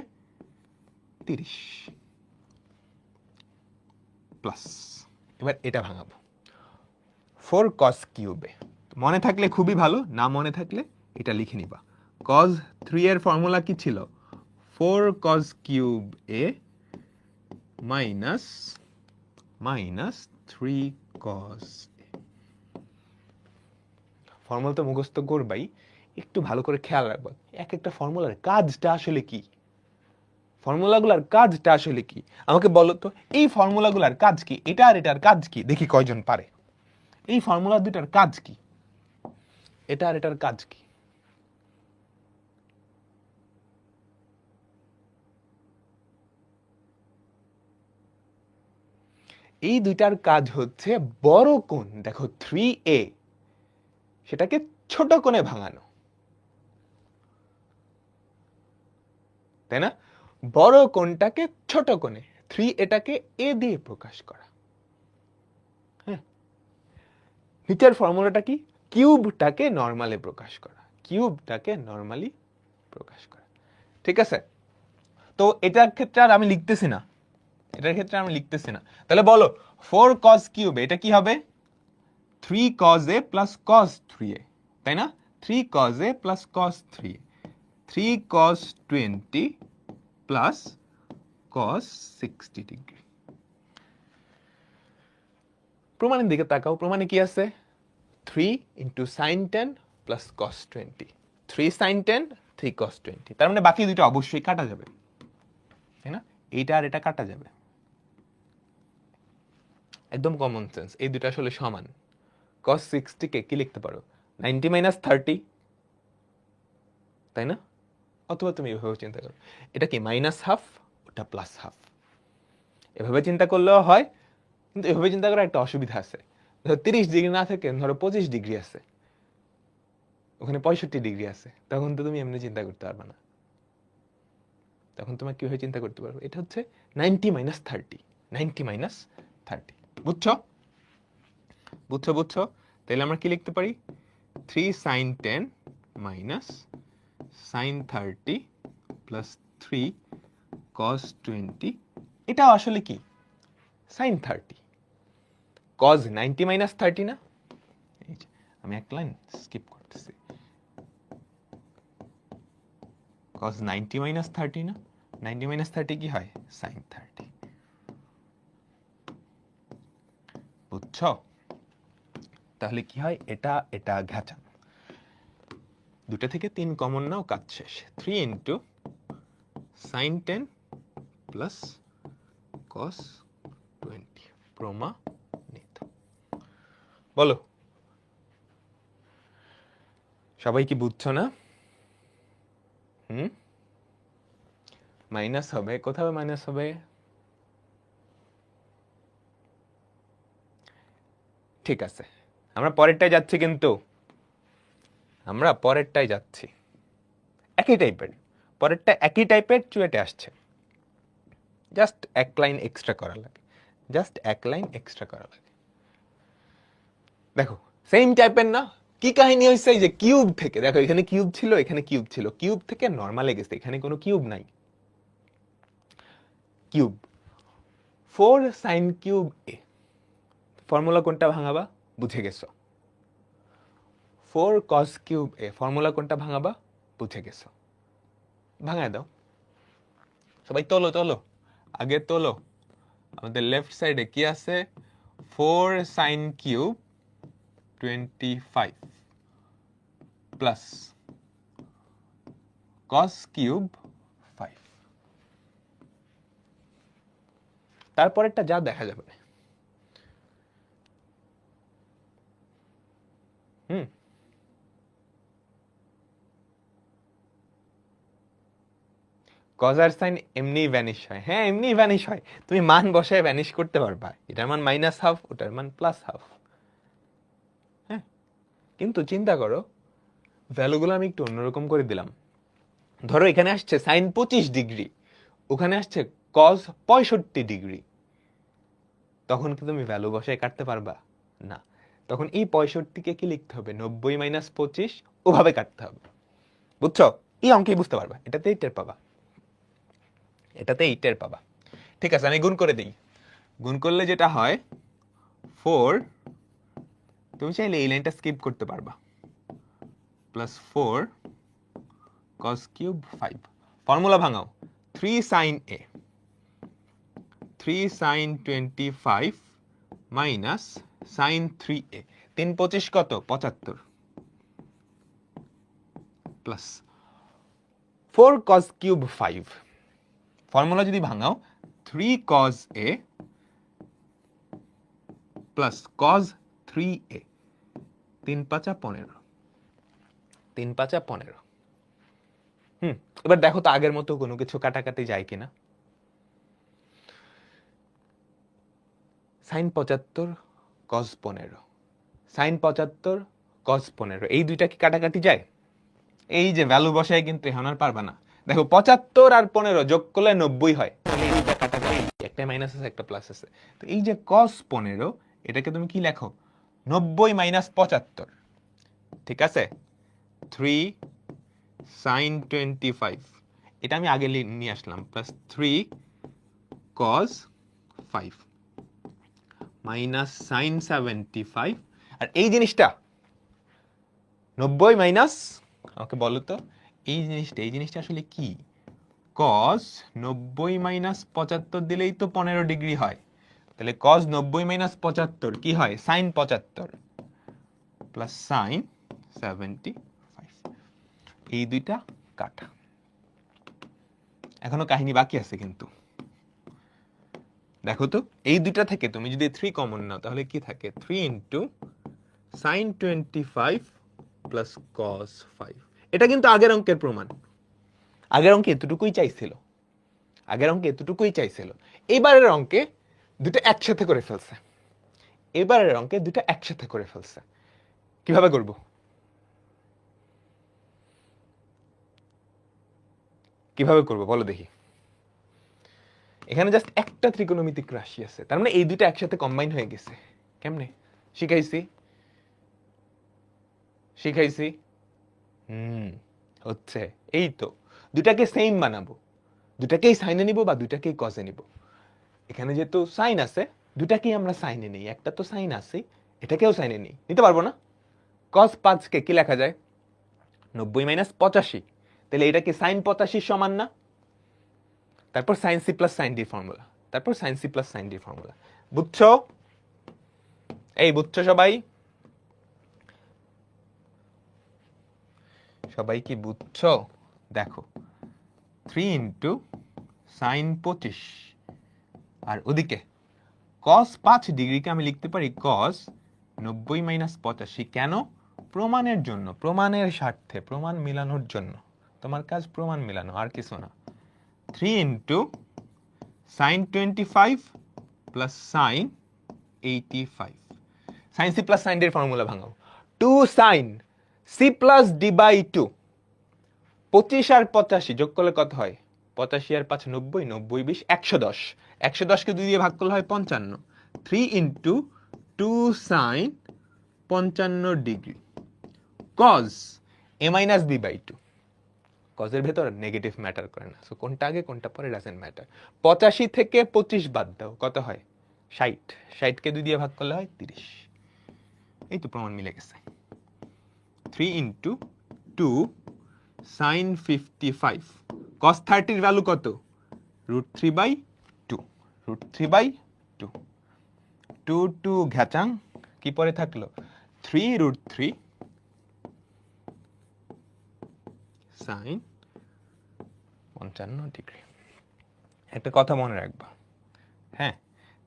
30 প্লাস। এবার এটা ভাঙাবো 4 কস কিউবে। মনে থাকলে খুবই ভালো, না মনে থাকলে এটা লিখে নিবা। কস 3 এর ফর্মুলা কি ছিল? 4 কস কিউব এ মাইনাস 3 কস। ফর্মুলা তো মুখস্থ করবাই, একটু ভালো করে খেয়াল রাখবা এক একটা ফর্মুলার কাজটা আসলে কি, ফর্মুলাগুলার কাজটা আসলে কি। আমাকে বলো তো, এই ফর্মুলাগুলার কাজ কি? এটা আর এটার কাজ কি? দেখি কয়জন পারে। এই ফর্মুলা দুটার কাজ কি? এটা আর এটার কাজ কি? এই দুইটার কাজ হচ্ছে বড় কোণ, দেখো 3a, সেটাকে ছোট কোণে ভাঙানো, তাই না? বড় কোণটাকে ছোট কোণে, 3 এটাকে a দিয়ে প্রকাশ করা। হ্যাঁ, নিচের ফর্মুলাটা কি? কিউবটাকে নরমালে প্রকাশ করা, কিউবটাকে নরমালি প্রকাশ করা। ঠিক আছে? তো এটার ক্ষেত্রে আর আমি লিখতেছি না, এটার ক্ষেত্রে আমি লিখতেছি না। তাহলে বলো 4 cos কিউব এটা কি হবে? 3 cos a plus cos 3a, তাই না? 3 cos a plus cos 3a, 3 cos 20 plus cos 60 degree. প্রমাণের দিকে তাকাও। প্রমাণে কি আছে? 3 into sin 10 plus cos 20, 3 sin 10 3 cos 20। তার মানে বাকি দুটো অবশ্যই কাটা যাবে, তাই না? এইটা আর এটা কাটা যাবে, একদম কমন সেন্স। এই দুটো আসলে সমান। cos 60 কে কি লিখতে পারো? 90 minus 30, তাই না? অথবা তুমি এভাবে চিন্তা করো, এটা কি মাইনাস হাফ, ওটা প্লাস হাফ। এভাবে চিন্তা করলেও হয়, কিন্তু এভাবে চিন্তা করার একটা অসুবিধা আছে। ধরো 30 ডিগ্রি না থেকে ধরো 25 ডিগ্রি আছে, ওখানে 65 ডিগ্রি আছে, তখন তো তুমি এমনি চিন্তা করতে পারবে না। তখন তোমার কিভাবে চিন্তা করতে পারবে? এটা হচ্ছে 90 minus 30, 90 minus 30। বুঝছো? বুঝছো বুঝছো? তাহলে আমরা কি লিখতে পারি? 3 sin 10 minus sin 30 plus 3 cos 20। এটা আসলে কি? sin 30। cos 90 minus 30 না? এই যে আমি এক লাইন স্কিপ করতেছি। cos 90 minus 30 না? 90 minus 30 কি হয়? sin 30। বুঝছো? তাহলে কি হয়? এটা এটা ঘাটা, দুটো থেকে 3 কমন নাও, কাজ শেষ। 3 into sin 10 plus cos 20 প্রমাণিত। বলো, সবাই কি বুঝছো না? মাইনাস হবে, কোথাও মাইনাস হবে? ঠিক আছে, আমরা পরেরটাই যাচ্ছি, কিন্তু আমরা পরেরটাই যাচ্ছি, একই টাইপের, পরেরটা একই টাইপের চুয়েটে আসছে, জাস্ট এক লাইন এক্সট্রা করা লাগে, জাস্ট এক লাইন এক্সট্রা করা লাগে। দেখো সেম টাইপের না? কি কাহিনী হয়েছে? এই যে কিউব থেকে, দেখো এখানে কিউব ছিল, এখানে কিউব ছিল, কিউব থেকে নর্মালে গেছে, এখানে কোনো কিউব নাই। কিউব 4 সাইন কিউব এ, ফর্মুলা কোনটা ভাঙাবা? বুঝে গেছো। 4 কস কিউব এ, ফর্মুলা কোনটা ভাঙাবা? বুঝে গেছো। ভাঙায় দাও সবাই, তোলো তোলো, আগে তোলো। আমাদের লেফট সাইডে কি আছে? 4 sine cube 25 plus cos cube 5। তারপরেরটা যা দেখা যাবে। কজ আর সাইন এমনি ভ্যানিশ হয়। হ্যাঁ, এমনি ভ্যানিশ হয়, তুমি মান বসায় ভ্যানিশ করতে পারবা। এটার মান মাইনাস হাফ, ওটার মান প্লাস হাফ। হ্যাঁ, কিন্তু চিন্তা করো, ভ্যালুগুলো আমি একটু অন্যরকম করে দিলাম। ধরো এখানে আসছে সাইন 25 ডিগ্রি, ওখানে আসছে কজ 65 ডিগ্রি, তখন কি তুমি ভ্যালু বসায় কাটতে পারবা? না, তখন এই 65কে কি লিখতে হবে? 90 মাইনাস 25, ওভাবে কাটতে হবে। বুঝছো? এই অঙ্কেই বুঝতে পারবা, এটাতেই টের পাবা, এটাতেই টের পাবা। ঠিক আছে, আমি গুণ করে দিই। গুণ করলে যেটা হয় 4, তুমি চাইলে এই লাইনটা স্কিপ করতে পারবা, প্লাস 4 cos কিউব 5। ফর্মুলা ভাঙাও, 3 sin a, 3 sin 25 minus sin 3a, 3 25 কত? 75 প্লাস 4 cos কিউব 5। ফর্মুলা যদি ভাঙাও, 3 cos a plus cos 3a, 3 5 15, 3 5 15। এবার দেখো তো আগের মতো কোনো কিছু কাটাকাটি যায় কিনা। সাইন 75 cos 15, সাইন 75 cos 15, এই দুইটা কি কাটাকাটি যায়? এই যে ভ্যালু বসায় কিন্তু এখন আর পারবা না। দেখো 75 আর 15 যোগ করলে 90 হয়, এই দুইটা কাটাকাটি, একটা মাইনাস আছে একটা প্লাস আছে। তো এই যে cos 15, এটাকে তুমি কি লেখো? 90 মাইনাস 75, ঠিক আছে? 3 sin 25, এটা আমি আগে নিয়ে আসলাম, প্লাস 3 cos 5 মাইনাস সাইন 75। আর এই জিনিসটা 90 মাইনাস, ওকে বলো তো এই জিনিসটা আসলে কি? cos 90 মাইনাস 75 দিলেই তো 15 ডিগ্রি হয়, তাহলে cos 90 মাইনাস 75 কি হয়? Sine 75 plus sine 75। এই দুইটা কাটা। এখনো কাহিনী বাকি আছে কিন্তু। দেখো তো, এই দুইটা থেকে তুমি যদি 3 কমন নাও, তাহলে কি থাকে? 3 ইন্টু সাইন 25 প্লাস cos 5। এটা কিন্তু আগের অঙ্কের প্রমাণ। আগের অঙ্কে এতটুকুই চাইছিল, আগের অঙ্কে এতটুকুই চাইছিল। এবারের অঙ্কে দুটো একসাথে করে ফেলছে, এবারের অঙ্কে দুটো একসাথে করে ফেলছে। কিভাবে করব? কিভাবে করব বলো দেখি। এখানে জাস্ট একটা ত্রিকোণমিতিক রাশি আছে, তার মানে এই দুটো একসাথে কম্বাইন হয়ে গেছে। কেমনে শিখাইছি? শিখাইছি। হচ্ছে এই তো, দুটাকে সেম বানাবো, দুটাকেই সাইনে নিব বা দুটাকেই কজে নিব। এখানে যেহেতু সাইন আছে, দুটাকেই আমরা সাইনে নেই, একটা তো সাইন আছে, এটাকেও সাইনে নেই, নিতে পারবো না? cos 5 কে কি লেখা যায়? 90 মাইনাস 85, তাহলে এটা কি সাইন 85 সমান না? তারপর sine c plus sine d formula, তারপর sine c plus sine d formula. বুঝছো? এই বুঝছো সবাই? সবাই কি বুঝছো? দেখো 3 ইন্টু সাইন 25, আর ওদিকে cos 5 ডিগ্রিকে আমি লিখতে পারি cos 90 মাইনাস 85। কেন? প্রমাণের জন্য, প্রমাণের স্বার্থে, প্রমাণ মিলানোর জন্য। তোমার কাজ প্রমাণ মেলানো, আর কিছু না। 3 ইন্টু sine 25 plus sine 85। Sine c plus sine ডির ফর্মুলা ভাঙাও। 2 sine c plus d by 2। 25 আর 85 যোগ করলে কত হয়? 85 আর 5 90, 90 20 110। 110কে 2 দিয়ে ভাগ করলে হয় 55। 3 into 2 sine 55 degree cos A minus B by 2। কজের ভেতর নেগেটিভ ম্যাটার করে না, সো কোনটা আগে কোনটা পরে ডাজেন্ট ম্যাটার। 85 থেকে 25 বাদ দাও, কত হয়? 60। 60কে 2 দিয়ে ভাগ করলে হয় 30। এই তো প্রমাণ মিলে গেছে। 3 ইন্টু 2 সাইন 55 কস 30 এর ভ্যালু কত? √3/2। √3/2। 2 2 ঘ্যাচাং, কি পরে থাকলো? 3√3 সাইন 55 ডিগ্রি। একটা কথা মনে রাখবা, হ্যাঁ,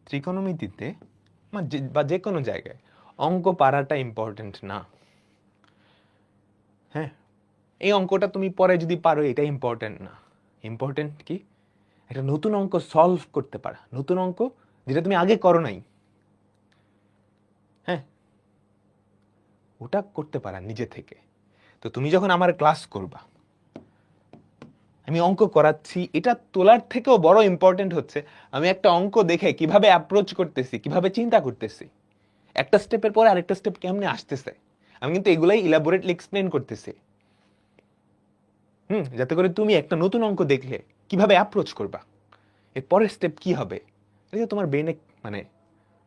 ত্রিকোণমিতিতে বা যে কোনো জায়গায় অঙ্ক পারাটা ইম্পর্টেন্ট না। হ্যাঁ, এই অঙ্কটা তুমি পরে যদি পারো এটা ইম্পর্টেন্ট না। ইম্পর্টেন্ট কি? একটা নতুন অঙ্ক সলভ করতে পারা, নতুন অঙ্ক যেটা তুমি আগে করো নাই, হ্যাঁ, ওটা করতে পারা নিজে থেকে। তো তুমি যখন আমার ক্লাস করবা, আমি অঙ্ক করাচ্ছি, এটা তোলার থেকেও বড় ইম্পর্টেন্ট হচ্ছে আমি একটা অঙ্ক দেখে কিভাবে অ্যাপ্রোচ করতেছি, কিভাবে চিন্তা করতেছি, একটা স্টেপের পরে আরেকটা স্টেপ কেমনে আসতেছে, আমি কিন্তু এগুলাই ইলাবোরেটলি এক্সপ্লেন করতেছি। যাতে করে তুমি একটা নতুন অঙ্ক দেখলে কিভাবে অ্যাপ্রোচ করবা, এর পরের স্টেপ কি হবে, এটা তোমার ব্রেনে মানে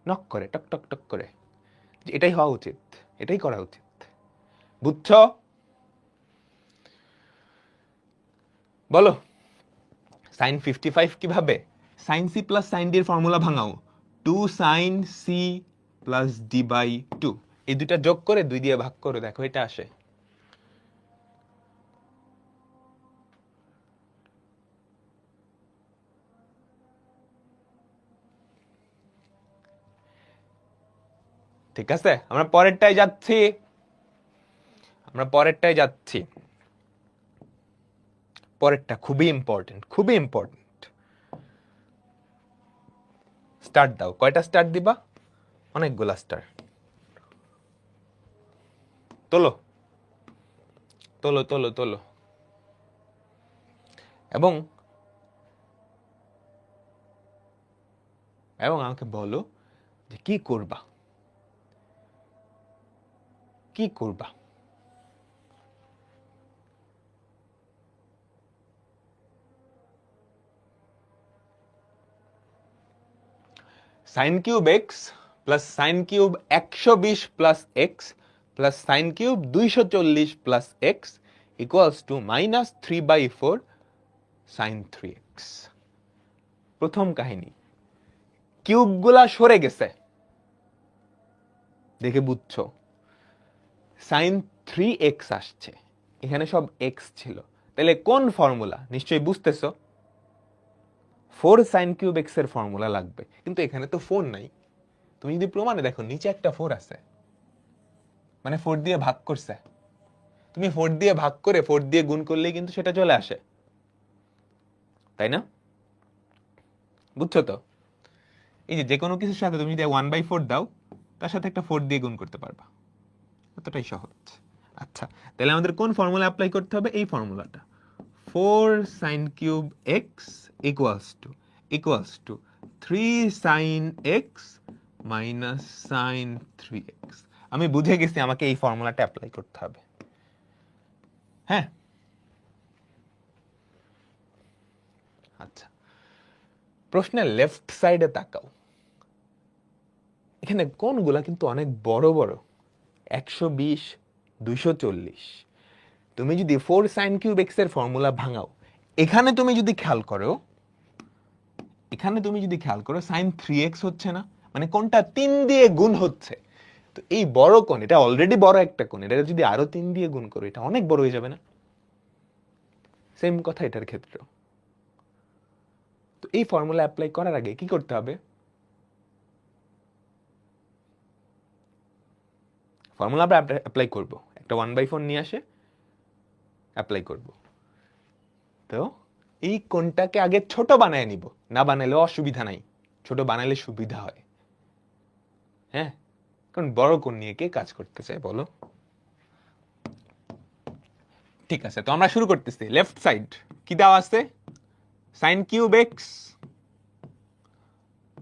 নক করে, টক টক টক করে, যে এটাই হওয়া উচিত, এটাই করা উচিত। বুঝছো? বলো সাইন 55 কিভাবে? Sine c plus sine d এর ফর্মুলা ভাঙাও। 2 sine c plus d by 2, এই দুইটা যোগ করে 2 দিয়ে ভাগ করো, দেখো এটা আসে। ঠিক আছে, আমরা পরেরটাই যাচ্ছি, পরেরটা খুবই ইম্পর্টেন্ট, খুবই ইম্পর্টেন্ট। স্টার্ট দাও। কয়টা স্টার্ট দিবা? অনেকগুলা স্টার। তোলো তোলো তোলো তোলো। এবং আমাকে বলো যে কি করবা, কি করবা। Sine cube x plus sine cube 120 plus x plus sine cube 240 plus x equals to -3/4 sine 3x। প্রথম কাহিনী, কিউবগুলা সরে গেছে দেখে বুঝছো, সাইন 3x আসছে, এখানে সব x ছিল, তাহলে কোন ফর্মুলা? নিশ্চয়ই বুঝতেছো, 4 সাইন কিউব x এর ফর্মুলা লাগবে, কিন্তু এখানে তো 4 নাই। তুমি যদি প্রমাণে দেখো নিচে একটা 4 আছে, মানে 4 দিয়ে ভাগ করছে, তুমি 4 দিয়ে ভাগ করে 4 দিয়ে গুণ করলেই কিন্তু সেটা চলে আসে, তাই না? বুঝছো তো? এই যে কোনো কিছুর সাথে তুমি যদি 1/4 দাও, তার সাথে একটা 4 দিয়ে গুণ করতে পারবা, এতটাই সহজ। আচ্ছা, তাহলে আমাদের কোন ফর্মুলা অ্যাপ্লাই করতে হবে? এই ফর্মুলাটা, 4 sine cube x equals to 3 sine x minus sine 3x। আমি বুঝে গেছি আমাকে এই ফর্মুলাটা অ্যাপ্লাই করতে হবে। হ্যাঁ, আচ্ছা, প্রশ্নের লেফট সাইডে তাকাও, এখানে কোনগুলা কিন্তু অনেক বড় বড়, 120 240। তুমি যদি 4 সাইন কিউব x এর ফর্মুলা ভাঙাও, এখানে তুমি যদি খেয়াল করো সাইন 3x হচ্ছে না, মানে কোনটা 3 দিয়ে গুণ হচ্ছে। তো এই বড় কোণ, এটা অলরেডি বড় একটা কোণ, এটা যদি আরো 3 দিয়ে গুণ করো, এটা অনেক বড় হয়ে যাবে না? সেম কথা এটার ক্ষেত্রেও। তো এই ফর্মুলা অ্যাপ্লাই করার আগে কি করতে হবে? ফর্মুলা আমরা অ্যাপ্লাই করব, একটা 1/4 নিয়ে আসে অ্যাপ্লাই করব। তো এই কোণটাকে আগে ছোট বানায় নিব, না বানাইলেও অসুবিধা নাই, ছোট বানাইলে সুবিধা হয়। হ্যাঁ, কারণ বড় কোণ নিয়ে কে কাজ করতে চায় বলো? ঠিক আছে, তো আমরা শুরু করতেছি। লেফট সাইড কি দেওয়া আছে? Sign cube x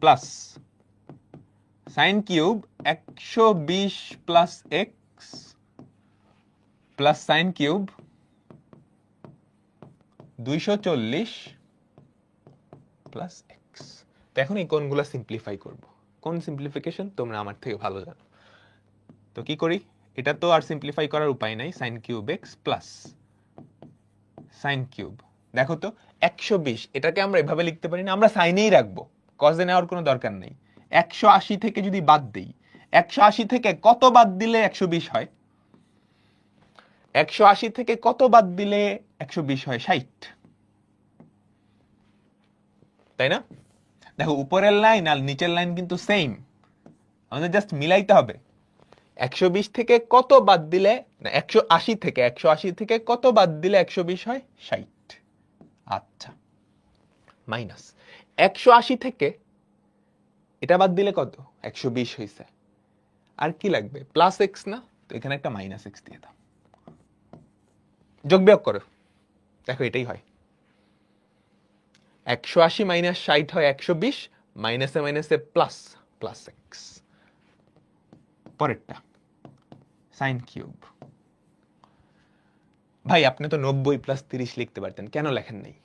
plus sine cube 120 plus x plus sine cube 240 plus x. তো এখন এই কোণগুলো সিম্পলিফাই করব। কোন সিম্পলিফিকেশন তোমরা আমার থেকে ভালো জানো। তো কি করি, এটা তো আর সিম্পলিফাই করার উপায় নাই। Sign cube x plus sine cube, দেখো তো 120, এটাকে আমরা এভাবে লিখতে পারি না, আমরা সাইনেই রাখবো, কজে নেওয়ার কোনো দরকার নেই। 180 থেকে যদি বাদ দেই, 180 থেকে কত বাদ দিলে 120 হয়? 180 থেকে কত বাদ দিলে 120 হয়? 60, তাই না? দেখো উপরের লাইন আর নিচের লাইন কিন্তু সেম, আমাদের জাস্ট মিলাইতে হবে। 120 থেকে কত বাদ দিলে, না 180 থেকে কত বাদ দিলে 120 হয়? 60। আচ্ছা, মাইনাস 180 থেকে এটা বাদ দিলে কত? 120 হয়েছে। আর কি লাগবে? প্লাস এক্স না? তো এখানে একটা মাইনাস এক্স দিয়ে দাও, যোগ বিয়োগ করো, দেখো এটাই হয়। 180 মাইনাস 60 হয় 120, মাইনাসে মাইনাসে প্লাস, প্লাস এক্স। পরেরটা সাইন কিউব। ভাই আপনি তো 90 প্লাস 30 লিখতে পারতেন, কেন লেখেন নাই?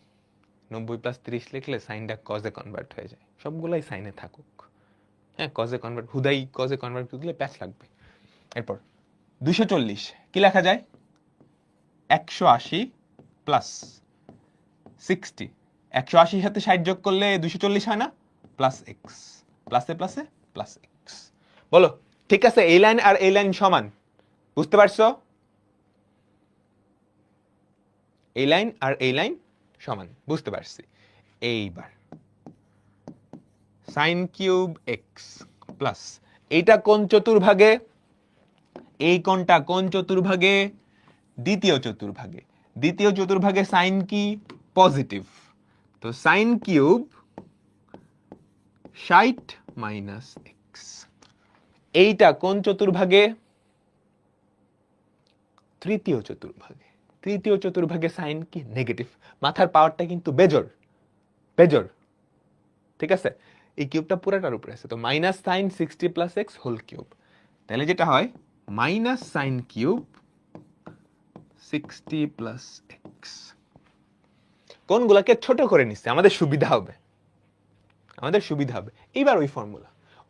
90 প্লাস 30 লিখলে সাইনটা কজে কনভার্ট হয়ে যায়, সবগুলাই সাইনে থাকুক। হ্যাঁ, কজে কনভার্ট, হুদাই কজে কনভার্ট করলে প্যাচ লাগবে। এরপর 240 কি লেখা যায়? 180 প্লাস 60, 180 সাথে 60 যোগ করলে 240 হয় না? প্লাস এক্স, প্লাসে প্লাসে প্লাস এক্স। বলো ঠিক আছে, এই লাইন আর এই লাইন সমান, বুঝতে পারছো? এই লাইন আর এই লাইন সমান, বুঝতে পারছি। এইবার সাইন কিউব এক্স প্লাস, এইটা কোন চতুর্ভাগে? এই কোণটা কোন চতুর্ভাগে? দ্বিতীয় চতুর্ভাগে। দ্বিতীয় চতুর্ভাগে সাইন কি? পজিটিভ। তো সাইন কিউব 60 মাইনাস এক্স। এইটা কোন চতুর্ভাগে? তৃতীয় চতুর্ভাগে। তৃতীয় চতুর্ভাগে সাইন কি? নেগেটিভ। মাথার পাওয়ারটা কিন্তু বেজোর, বেজোর, ঠিক আছে? এই কিউবটা পুরাটার উপরে আছে, তো minus sine 60 plus x whole cube. তাহলে যেটা হয় minus sine cube 60 plus x. কোনগুলাকে ছোট করে নিচ্ছে, আমাদের সুবিধা হবে, আমাদের সুবিধা হবে। এইবার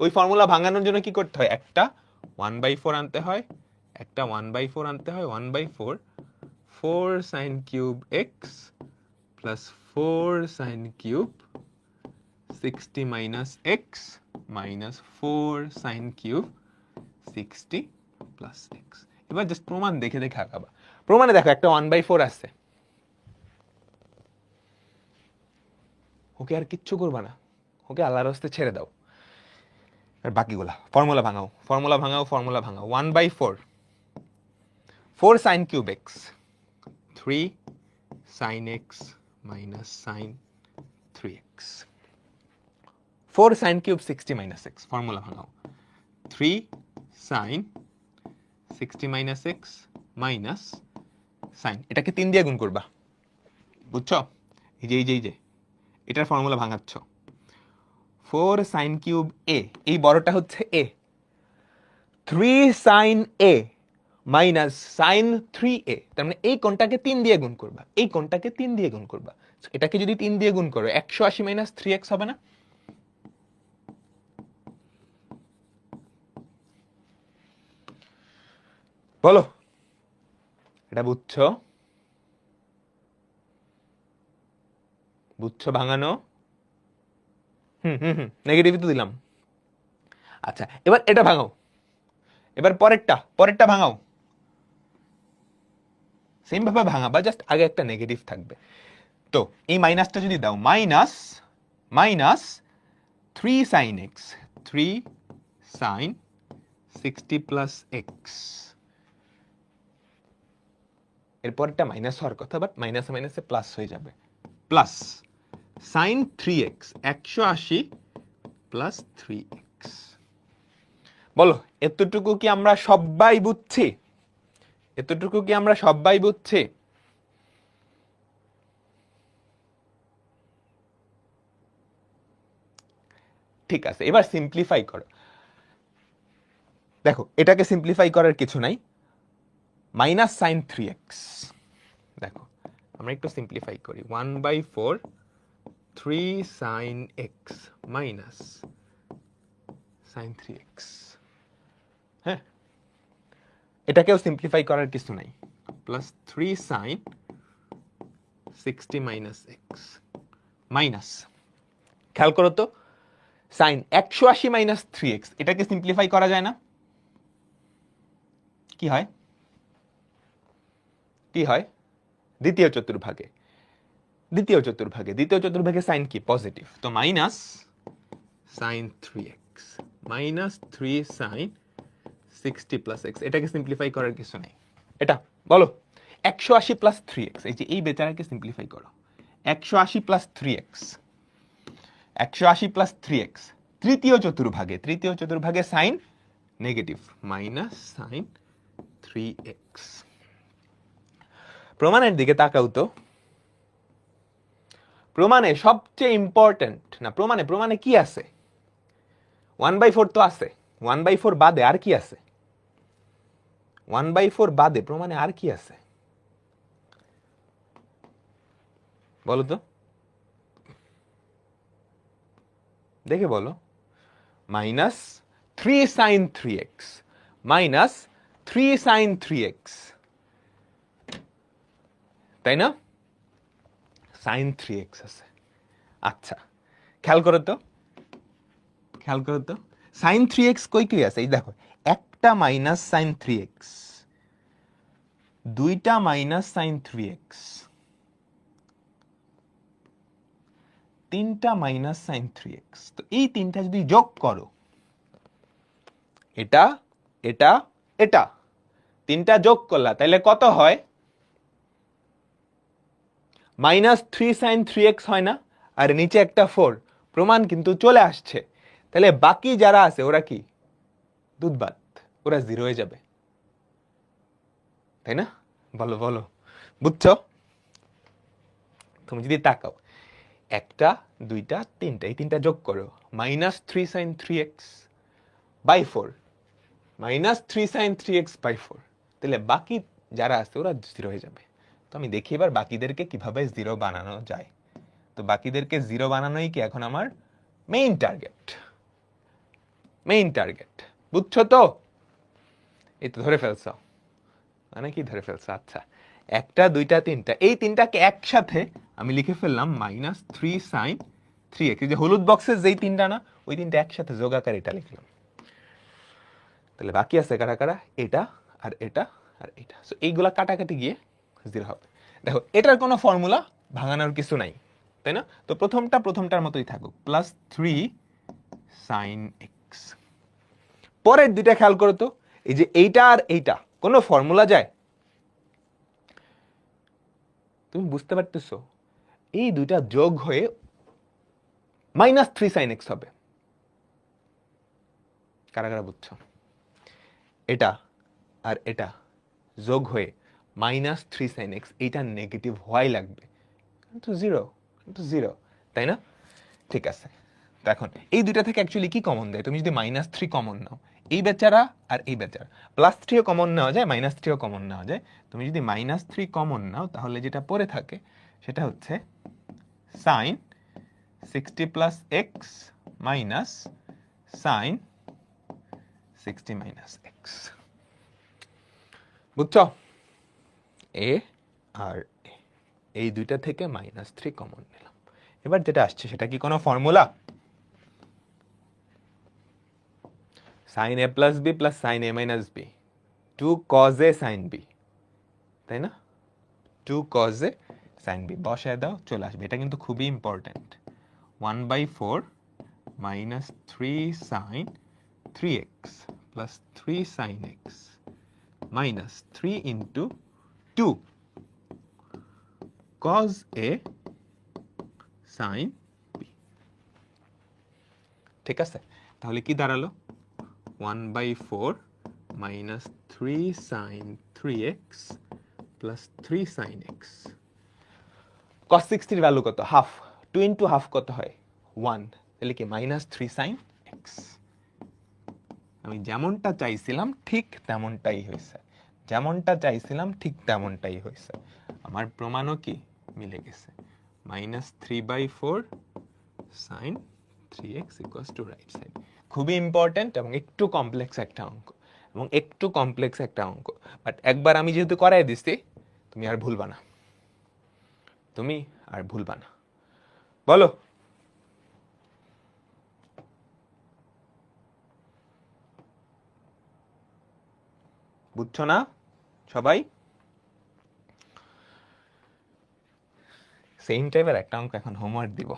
ওই ফর্মুলা ভাঙানোর জন্য কি করতে হয়? একটা 1/4 আনতে হয়, একটা 1/4 আনতে হয়। 1/4 4 sine cube x plus 4 sine cube 60 minus x minus 4 sine cube 60 plus x. এবার জাস্ট প্রমাণ দেখে দেখে আঁকাবা। প্রমাণে দেখো একটা 1/4 আছে, ওকে আর কিচ্ছু করবা না, ওকে আল্লাহর রাস্তে ছেড়ে দাও। আর বাকিগুলা ফর্মুলা ভাঙাও, ফর্মুলা ভাঙাও, ফর্মুলা ভাঙাও। 1/4 4 sine cube x 3 sine x minus sine 3x 4 sine cube 60 minus x, formula ভাঙাও। 3 sine 60 minus x minus sine, এটাকে 3 দিয়ে গুণ করবা, বুঝছো? এই যে এটার ফর্মুলা ভাঙাচ্ছ। 4 সাইন কিউব এ, এই বড়টা হচ্ছে a, 3 sine a minus sine 3a, তার মানে এই কোণটাকে 3 দিয়ে গুণ করবা, এই কোণটাকে 3 দিয়ে গুণ করবা। এটাকে যদি 3 দিয়ে গুণ করো 180 মাইনাস 3x হবে না? বলো এটা বুঝছো? বুঝছো ভাঙানো? নেগেটিভ তো দিলাম। আচ্ছা এবার এটা ভাঙাও, এবার পরেরটা ভাঙাও, সেম ভাবে ভাঙাবা, জাস্ট আগে একটা নেগেটিভ থাকবে। তো এই মাইনাসটা যদি দাও, minus minus 3 sine x 3 sine 60 plus x এরপরটা মাইনাস হওয়ার কথা, বাট মাইনাসে মাইনাসে প্লাস হয়ে যাবে। Plus sine 3x 180 plus 3x। বলো এতটুকু কি আমরা সবাই বুঝছি? এতটুকু কি আমরা সবাই বুঝছি? ঠিক আছে, এবার সিম্পলিফাই করো। দেখো এটাকে সিম্পলিফাই করার কিছু নাই, মাইনাস সাইন 3x। দেখো আমরা একটু সিম্পলিফাই করি, 1/4 3 sine x minus sine 3x। হ্যাঁ, এটাকেও সিম্পলিফাই করার কিছু নাই, plus 3 sine 60 minus x minus, খেয়াল করো তো, সাইন 180 মাইনাস 3x, এটাকে সিম্পলিফাই করা যায় না? কি হয়? কি হয়? দ্বিতীয় চতুর্ভাগে, দ্বিতীয় চতুর্ভাগে সাইন কি? পজিটিভ, তো minus sine 3x minus 3 sine 60 plus x। এটাকে সিম্পলিফাই করার কিছু নেই। এটা বলো 180 প্লাস 3x, এই যে এই বেচারাকে সিম্পলিফাই করো, 180 প্লাস 3x, 180 প্লাস 3x তৃতীয় চতুর্ভাগে sine negative minus sine 3x। প্রমাণের দিকে তাকাও তো, প্রমাণে সবচেয়ে ইম্পর্টেন্ট না, প্রমাণে কি আছে? 1/4 তো আছে, 1/4 বাদে আর কি আছে? 1/4 বাদে প্রমাণে আর কি আছে বলো তো, দেখে বলো। Minus 3 sine 3x minus 3 sine 3x, তাই না? সাইন 3x আছে। আচ্ছা খেয়াল করো তো, সাইন 3x কই কই আছে? এই দেখো, একটা মাইনাস সাইন 3x, দুইটা মাইনাস সাইন 3x, তিনটা মাইনাস সাইন 3x। তো এই তিনটা যদি যোগ করো, এটা এটা এটা তিনটা যোগ করলা, তাহলে কত হয়? মাইনাস 3 সাইন 3x হয় না? আর নিচে একটা 4, প্রমাণ কিন্তু চলে আসছে। তাহলে বাকি যারা আছে ওরা কি? দুধ ভাত, ওরা 0 হয়ে যাবে, তাই না? বলো বলো, বুঝছো? তুমি যদি তাকাও, একটা দুইটা তিনটা, এই তিনটা যোগ করো, minus 3 sine 3x by 4 minus 3 sine 3x by 4, তাহলে বাকি যারা আছে ওরা 0 হয়ে যাবে। তো আমি দেখি এবার বাকিদেরকে কিভাবে 0 বানানো যায়। তো বাকিদেরকে 0 বানানোই কি এখন আমার মেইন টার্গেট, বুঝছো তো? এই তো ধরে ফেলছো, মানে কি ধরে ফেলছো? আচ্ছা, একটা দুইটা তিনটা, এই তিনটাকে একসাথে আমি লিখে ফেললাম মাইনাস 3 সাইন 3x। এই যে হলুদ বক্সের যেই তিনটা না, ওই তিনটা একসাথে যোগ আকারে এটা লিখলাম। তাহলে বাকি আছে কারা কারা? এটা আর এটা আর এটা। সো এইগুলা কাটাকাটি গিয়ে 0 হবে। দেখো এটার কোনো ফর্মুলা ভাঙানোর কিছু নাই, তাই না? তো প্রথমটার মতোই থাকুক, প্লাস 3 সাইন x। পরের দুইটা খেয়াল করো তো, এই যে এইটা আর এইটা কোনো ফর্মুলা যায়? তুমি বুঝতে পারতেছো? এই দুইটা যোগ হয়ে মাইনাস 3 সাইন x হবে। কারা কারা বুঝছো? এটা আর এটা যোগ হয়ে মাইনাস 3 সাইন x, এইটা নেগেটিভ হওয়াই লাগবে, কিন্তু 0, তাই না? ঠিক আছে, তো এখন এই দুইটা থেকে অ্যাকচুয়ালি কি কমন দেয়? তুমি যদি মাইনাস 3 কমন নাও, এই বেচারা আর এই বেচারা, প্লাস 3ও কমন নেওয়া যায়, মাইনাস 3ও কমন নেওয়া যায়। তুমি যদি মাইনাস 3 কমন নাও, তাহলে যেটা পড়ে থাকে সেটা হচ্ছে sine 60 plus x minus sine 60 minus x। বুঝছো? এ আর এই দুইটা থেকে মাইনাস 3 কমন নিলাম। এবার যেটা আসছে সেটা কি কোনো ফর্মুলা? Sine a plus b plus sine a minus b, 2 cos a sine b, তাই না? 2 cos a সাইন বি বসায় দাও, চলে আসবে। এটা কিন্তু খুবই important. 1/4 minus 3 sine 3x plus 3 sine x minus 3 into 2 cos A sin B। ঠিক আছে, তাহলে কি দাঁড়ালো 1/4 minus 3 sin 3x plus 3 sin x। cos 60 এর ভ্যালু কত? হাফ। 2 into হাফ কত হয়? 1। তাহলে কি মাইনাস 3 sin x। আমি যেমনটা চাইছিলাম ঠিক তেমনটাই হয়েছে, যেমনটা চাইছিলাম ঠিক তেমনটাই হয়েছে। আমার প্রমাণও কি মিলে গেছে। Minus 3/4 sin 3x equals to right side. খুবই ইম্পর্টেন্ট এবং একটু কমপ্লেক্স একটা অঙ্ক, বাট একবার আমি যেহেতু করাই দিচ্ছি তুমি আর ভুলবা না, বলো। বুঝছো না সবাই? সেম টাইপের একটা অঙ্ক এখন হোমওয়ার্ক দিব।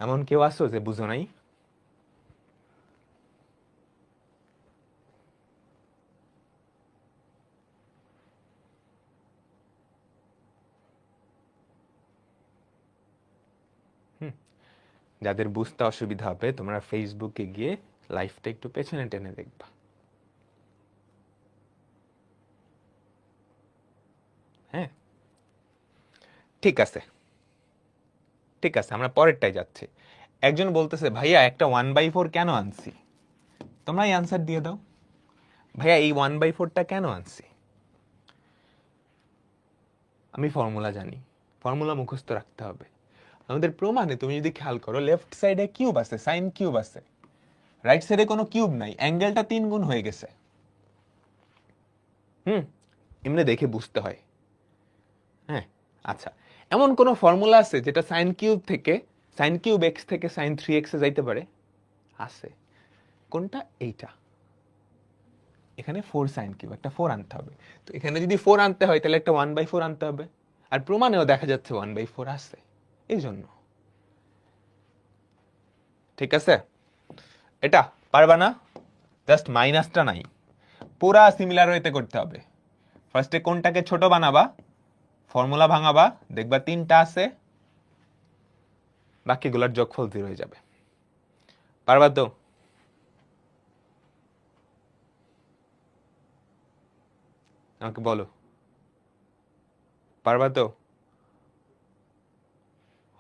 এমন কেউ আসো যে বুঝো নাই? যাদের বুঝতে অসুবিধা হবে তোমরা ফেসবুকে গিয়ে লাইভটা একটু পেছনে টেনে দেখবা। হ্যাঁ, ঠিক আছে, আমরা পরেরটাই যাচ্ছি। একজন বলতেছে ভাইয়া একটা 1/4 কেন আনছি? তোমরাই অ্যান্সার দিয়ে দাও। ভাইয়া এই 1/4টা কেন আনছি? আমি ফর্মুলা জানি, ফর্মুলা মুখস্থ রাখতে হবে। আমাদের প্রমাণে তুমি যদি খেয়াল করো লেফট সাইডে কিউব আছে, সাইন কিউব আছে, রাইট সাইডে কোনো কিউব নাই, অ্যাঙ্গেলটা 3 গুণ হয়ে গেছে। এমনি দেখে বুঝতে হয়। হ্যাঁ, আচ্ছা, এমন কোন ফর্মুলা আছে যেটা সাইন কিউব থেকে, সাইন কিউব এক্স থেকে সাইন 3x এ যাইতে পারে? আছে। কোনটা? এইটা। এখানে 4 সাইন কিউব, একটা 4 আনতে হবে। তো এখানে যদি 4 আনতে হয় তাহলে একটা 1/4 আনতে হবে, আর প্রমাণেও দেখা যাচ্ছে 1/4 আছে, এই জন্য। ঠিক আছে, এটা পারবা না? জাস্ট মাইনাসটা নাই, পুরা সিমিলার ওয়েতে করতে হবে। ফার্স্টে কোনটাকে ছোট বানাবা, ফর্মুলা ভাঙাবা, দেখবা 3টা আছে, বাকিগুলোর যোগফল 0 হয়ে যাবে। পারবা তো? আমাকে বলো, পারবা তো?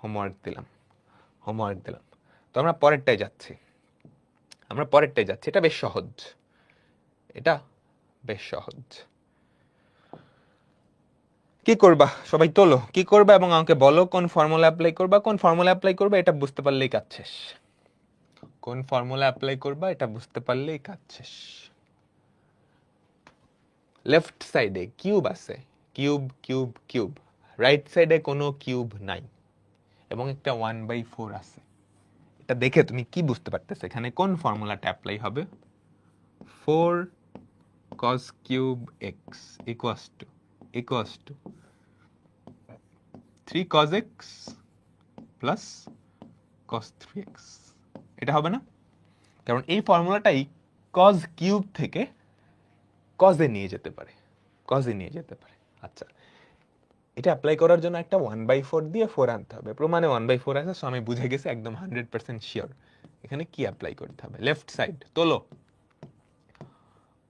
হোমওয়ার্ক দিলাম। তো আমরা পরেরটাই যাচ্ছি, এটা বেশ সহজ। কি করবা সবাই তোলো, কি করবা এবং আমাকে বলো কোন ফর্মুলা অ্যাপ্লাই করবা, এটা বুঝতে পারলেই কাজ শেষ। কোন ফর্মুলা অ্যাপ্লাই করবা এটা বুঝতে পারলেই কাজ শেষ। লেফট সাইডে কিউব আছে, কিউব, রাইট সাইডে কোনো কিউব নাই এবং একটা 1/4 আছে। এটা দেখে তুমি কি বুঝতে পারতেছ এখানে কোন ফর্মুলাটা অ্যাপ্লাই হবে? 4 cos cube x equals to 3 cos x plus cos 3x। এটা হবে না? কারণ এই ফর্মুলাটাই cos কিউব থেকে cos এ নিয়ে যেতে পারে, আচ্ছা, এটা অ্যাপ্লাই করার জন্য একটা 1/4 দিয়ে 4 আনতে হবে। প্রমাণে 1/4 আছে, সো আমি বুঝে গেছি একদম 100% শিওর এখানে কি অ্যাপ্লাই করতে হবে। লেফট সাইড তোলো,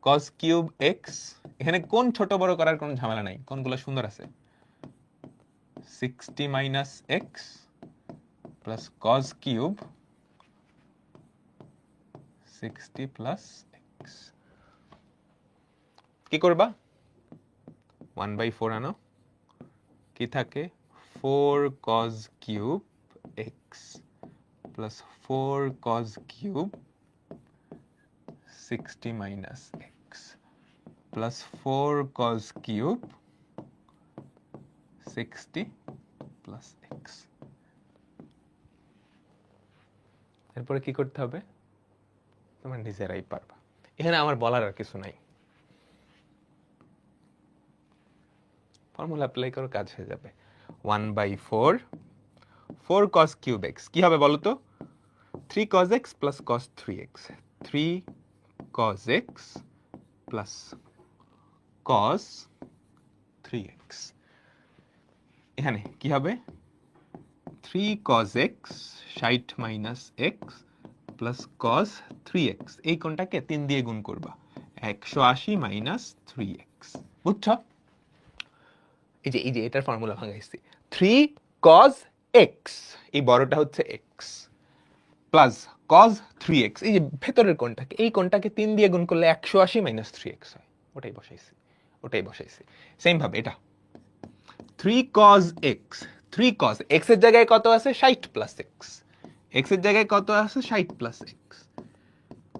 cos কিউব x, এখানে কোন ছোট বড় করার কোনো ঝামেলা নাই, কোনগুলো সুন্দর আছে। 60 minus x plus cos cube 60 plus x। কি করবা? 1/4 আনো, কি থাকে? 4 cos cube x plus 4 cos cube 60 minus x plus 4 cos cube 60 plus x। এরপরে কি করতে হবে তোমার নিজেরাই পারবা, এখানে আমার বলার আর কিছু নাই। ফর্মুলা অ্যাপ্লাই করো, কাজ হয়ে যাবে। 1/4 4 cos কিউব x কি হবে বলো তো? 3 cos x plus cos 3x, 3 cos x plus cos 3x। এখানে কি হবে 3 cos x 60 minus x plus cos 3x এই কোণটাকে 3 দিয়ে গুণ করবা 180 মাইনাস 3x বুঝছো এই যে এটার ফর্মুলা ভাঙাইছি 3 cos x এই বড়টা হচ্ছে x প্লাস cos 3x এই যে ভেতরের কোণটাকে এই কোণটাকে 3 দিয়ে গুণ করলে 180 মাইনাস 3x হয় ওটাই বসাইছি সেম ভাবে এটা 3 cos x 3 cos x এর জায়গায় কত আছে 60 প্লাস x x এর জায়গায় কত আছে 60 plus x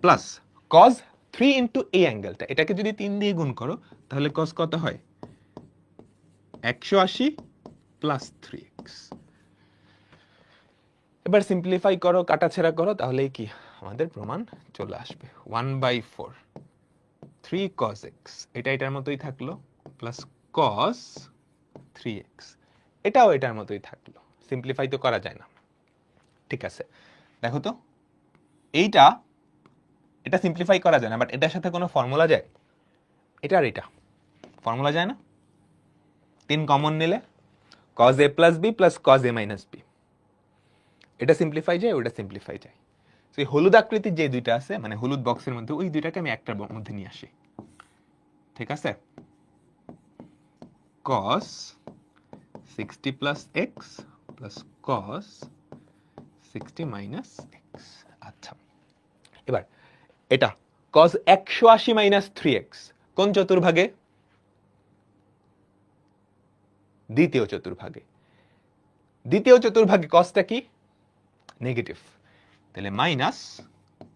plus cos 3 into এই অ্যাঙ্গেলটা এটাকে যদি 3 দিয়ে গুণ করো তাহলে cos কত হয় 180 প্লাস 3x এবার সিম্পলিফাই করো কাটাছেড়া করো তাহলেই কি আমাদের প্রমাণ চলে আসবে 1/4 3 cos x এটার মতোই থাকলো প্লাস cos 3x এটাও এটার মতোই থাকলো সিম্পলিফাই তো করা যায় না ঠিক আছে দেখো তো এটা সিম্পলিফাই করা যায় না বাট এটার সাথে কোনো ফর্মুলা যায় এটা আর এটা ফর্মুলা যায় না 3 কমন নিলে cos a plus b plus cos a minus b এটা সিম্পলিফাই যায় ওটা সিম্পলিফাই যায় সেই হলুদ আকৃতির যে দুইটা আছে মানে হলুদ বক্সের মধ্যে ওই দুইটাকে আমি একটার মধ্যে নিয়ে আসি ঠিক আছে cos 60 plus x plus cos 60 minus x আচ্ছা এবার এটা cos 180 minus 3x কোন চতুর্ভাগে দ্বিতীয় চতুর্ভাগে cosটা কি নেগেটিভ তাহলে minus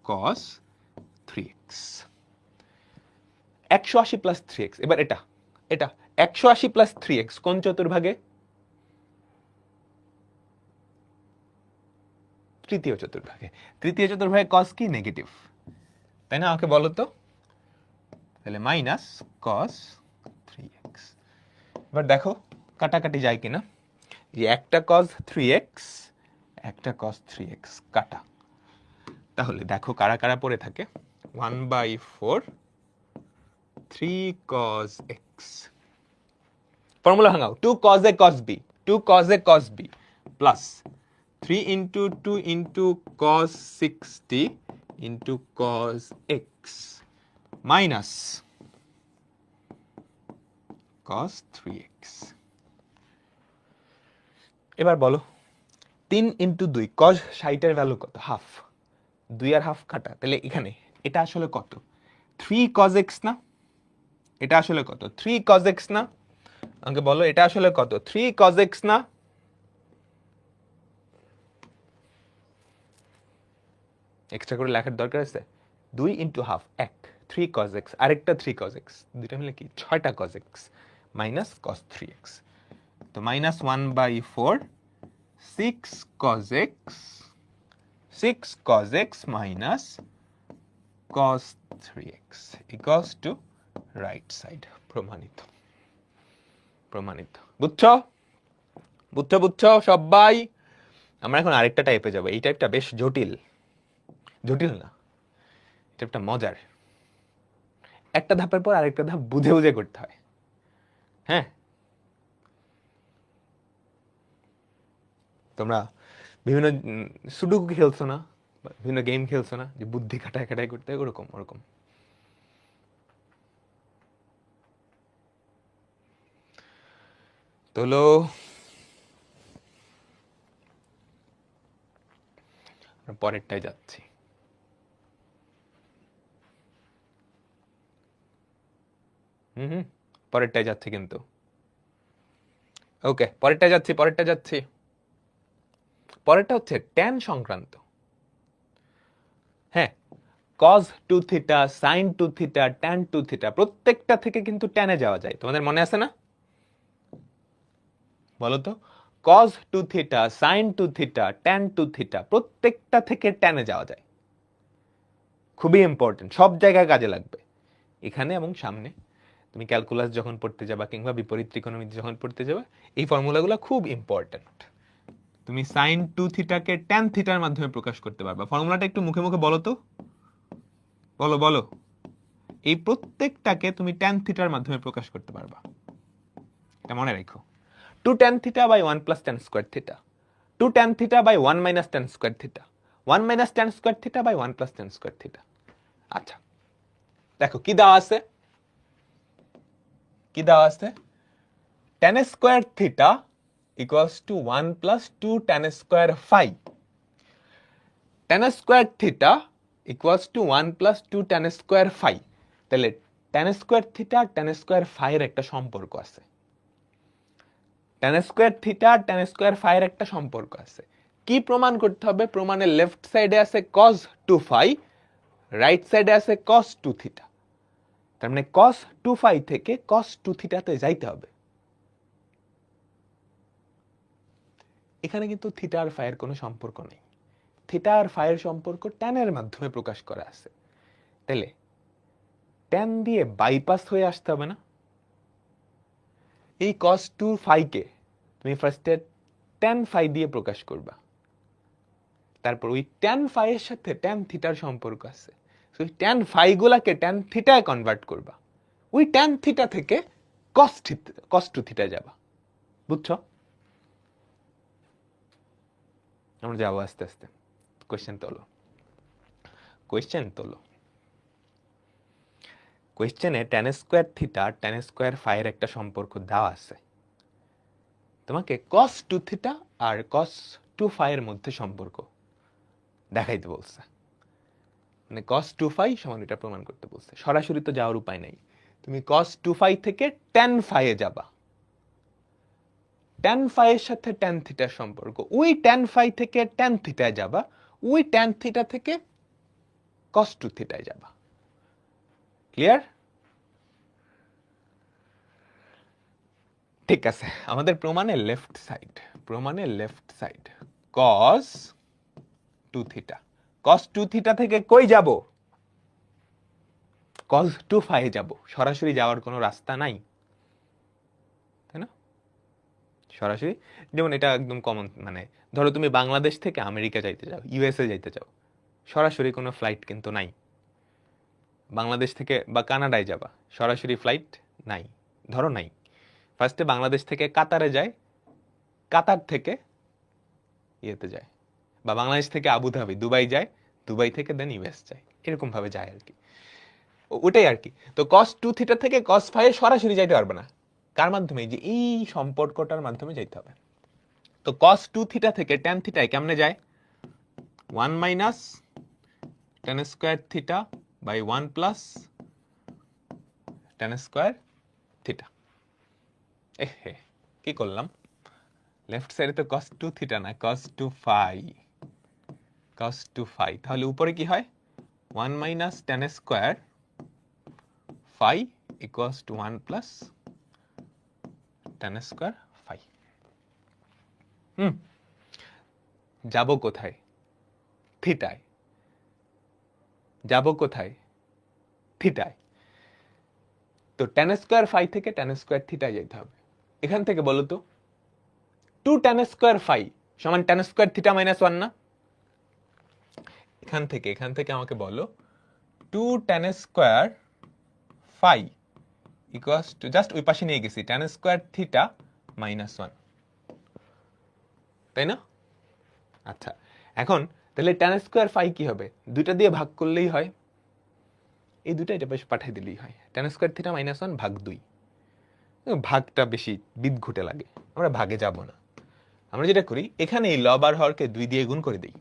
cos 3x 180 plus 3x এবার এটা 180 প্লাস 3x কোন চতুর্ভাগে তৃতীয় চতুর্ভাগে cos কি নেগেটিভ তাই না আমাকে বলো তো তাহলে মাইনাস cos 3x এবার দেখো কাটাকাটি যায় কিনা এই একটা cos 3x একটা cos 3x কাটা তাহলে দেখো কারা কারা পড়ে থাকে 1/4 3 cos x ফর্মুলা ভাঙাও 2 cos a cos b plus 3 into 2 into cos 60 into cos x minus cos 3x এবার বলো 3 into 2 cos 60 এর ভ্যালু কত হাফ 2 আর হাফ কাটা তাহলে এখানে এটা আসলে কত 3 cos x না এটা আসলে কত 3 cos x না আমাকে বলো এটা আসলে কত 3 cos x না এক্সট্রা করে লেখার দরকার আছে 2 into half 3 cos x আরেকটা 3 cos x দুটো মিলে কি 6টা cos x minus cos 3x তো minus 1/4 6 cos x minus cos 3x equals to right side প্রমাণিত বুঝছো সবাই আমরা এখন আরেকটা টাইপে যাব এই টাইপটা বেশ জটিল না এটা একটা মজার একটা ধাপের পর আরেকটা ধাপ বুঝে বুঝে করতে হয় হ্যাঁ তোমরা বিভিন্ন সুডুকু খেলছো না বিভিন্ন গেম খেলছো না যে বুদ্ধি খাটাই করতে হয় ওরকম তোলো পরেরটায় যাচ্ছি পরেরটায় যাচ্ছি কিন্তু ওকে পরেরটা যাচ্ছি পরেরটা হচ্ছে tan সংক্রান্ত হ্যাঁ cos 2 theta sin 2 theta tan 2 theta প্রত্যেকটা থেকে কিন্তু ট্যানে যাওয়া যায় তোমাদের মনে আছে না বলো তো cos 2 theta sin 2 theta tan 2 theta প্রত্যেকটা থেকে ট্যানে যাওয়া যায় খুবই ইম্পর্টেন্ট সব জায়গায় কাজে লাগবে এখানে এবং সামনে তুমি ক্যালকুলাস যখন পড়তে যাবা কিংবা বিপরীত ত্রিকোণমিতি যখন পড়তে যাবা এই ফর্মুলাগুলো খুব ইম্পর্টেন্ট তুমি sin 2 থিটাকে tan থিটার মাধ্যমে প্রকাশ করতে পারবা ফর্মুলাটা একটু মুখে মুখে বলো তো বলো এই প্রত্যেকটাকে তুমি tan থিটার মাধ্যমে প্রকাশ করতে পারবা এটা মনে রাখো 2 tan theta by 1 plus tan square theta, 2 tan theta by 1 minus tan square theta, 1 minus tan square theta by 1 plus tan square theta. আচ্ছা দেখো কি দেওয়া আছে, কি দেওয়া আছে, tan square theta equals to 1 plus 2 tan square phi, tan square theta equals to 1 plus 2 tan square phi. তাহলে tan square theta আর tan square phi এর একটা সম্পর্ক আছে, tan square theta আর tan square phi এর একটা সম্পর্ক আছে। কি প্রমাণ করতে হবে? প্রমাণের লেফট সাইডে আছে cos 2 phi, রাইট সাইডে আছে cos 2 theta। তার মানে cos 2 phi থেকে cos 2 theta তে যাইতে হবে। এখানে কিন্তু থিটা আর ফাই এর কোনো সম্পর্ক নেই, থিটা আর ফাই এর সম্পর্ক tan এর মাধ্যমে প্রকাশ করা আছে। তাহলে tan দিয়ে বাইপাস হয়ে আসতে হবে না? এই cos 2 phi কে তুমি ফার্স্টে tan phi দিয়ে প্রকাশ করবা, তারপর ওই tan phi এর সাথে tan থিটার সম্পর্ক আছে, সো tan phi গুলাকে tan থিটায় কনভার্ট করবা, ওই tan থিটা থেকে cos 2 থিটা যাবা। বুঝছো? আমরা যাবো আস্তে আস্তে। কোয়েশ্চেন তোলো, কোয়েশ্চেন তোলো। কোয়েশ্চেনে tan square theta tan square phi এর একটা সম্পর্ক দেওয়া আছে, তোমাকে cos 2 থিটা আর cos 2 ফাই এর মধ্যে সম্পর্ক দেখাইতে বলছে, মানে cos 2 ফাই সমান এটা প্রমাণ করতে বলছে। সরাসরি তো যাওয়ার উপায় নাই, তুমি cos 2 ফাই থেকে tan ফাই এ যাবা, tan ফাই এর সাথে tan থিটার সম্পর্ক, ওই tan ফাই থেকে tan থিটায় যাবা, ওই tan থিটা থেকে cos 2 থিটায় যাবা। ক্লিয়ার? ঠিক আছে, আমাদের প্রমাণের লেফট সাইড, প্রমাণের left side cos 2 theta, cos 2 theta থেকে কই যাব? cos 2 ফাই যাব। সরাসরি যাওয়ার কোনো রাস্তা নাই, তাই না? সরাসরি, যেমন এটা একদম কমন, মানে ধরো তুমি বাংলাদেশ থেকে আমেরিকা যাইতে চাও, ইউএসএ যাইতে চাও, সরাসরি কোনো ফ্লাইট কিন্তু নাই। বাংলাদেশ থেকে বা কানাডায় যাবা, সরাসরি ফ্লাইট নাই, ধরো নাই। ফার্স্টে বাংলাদেশ থেকে কাতারে যায়, কাতার থেকে ইয়েতে যায়, বা বাংলাদেশ থেকে আবুধাবি, দুবাই যায়, দুবাই থেকে দেন ইউএস যায়, এরকম ভাবে যায় আর কি, ওটাই আর কি। তো cos 2 থিটা থেকে cos ফাই সরাসরি যাইতে পারবে না, কার মাধ্যমে? যে এই সম্পর্কটার মাধ্যমে যাইতে হবে। তো cos 2 থিটা থেকে tan থিটায় কেমনে যায়? 1 minus tan square theta by 1 plus tan square theta. এহে কি করলাম? লেফট সাইডে তো cos 2 থিটা না, cos 2 ফাই, cos 2 ফাই। তাহলে উপরে কি হয়? 1 minus tan square phi equals to 1 plus tan square phi. যাব কোথায়? থিটায়। যাব কোথায়? থিটায়। তো tan স্কয়ার ফাই থেকে tan স্কয়ার থিটায় যেতে হবে। এখান থেকে বলো তো 2 tan স্কয়ার ফাই সমান tan স্কয়ার থিটা মাইনাস 1 না? এখান থেকে আমাকে বলো 2 tan square phi equals to, just ওই পাশে নিয়ে গেছি, tan স্কয়ার থিটা মাইনাস 1, তাই না? আচ্ছা, এখন তাহলে tan স্কয়ার ফাই কি হবে? দুইটা দিয়ে ভাগ করলেই হয়, এই দুইটা এটা বেশ পাঠিয়ে দিলেই হয়, tan স্কয়ার থিটা মাইনাস 1 ভাগ 2। ভাগটা বেশি বিদঘুটে লাগে, আমরা ভাগে যাব না। আমরা যেটা করি, এখানে এই লব আর হরকে 2 দিয়ে গুণ করে দেই,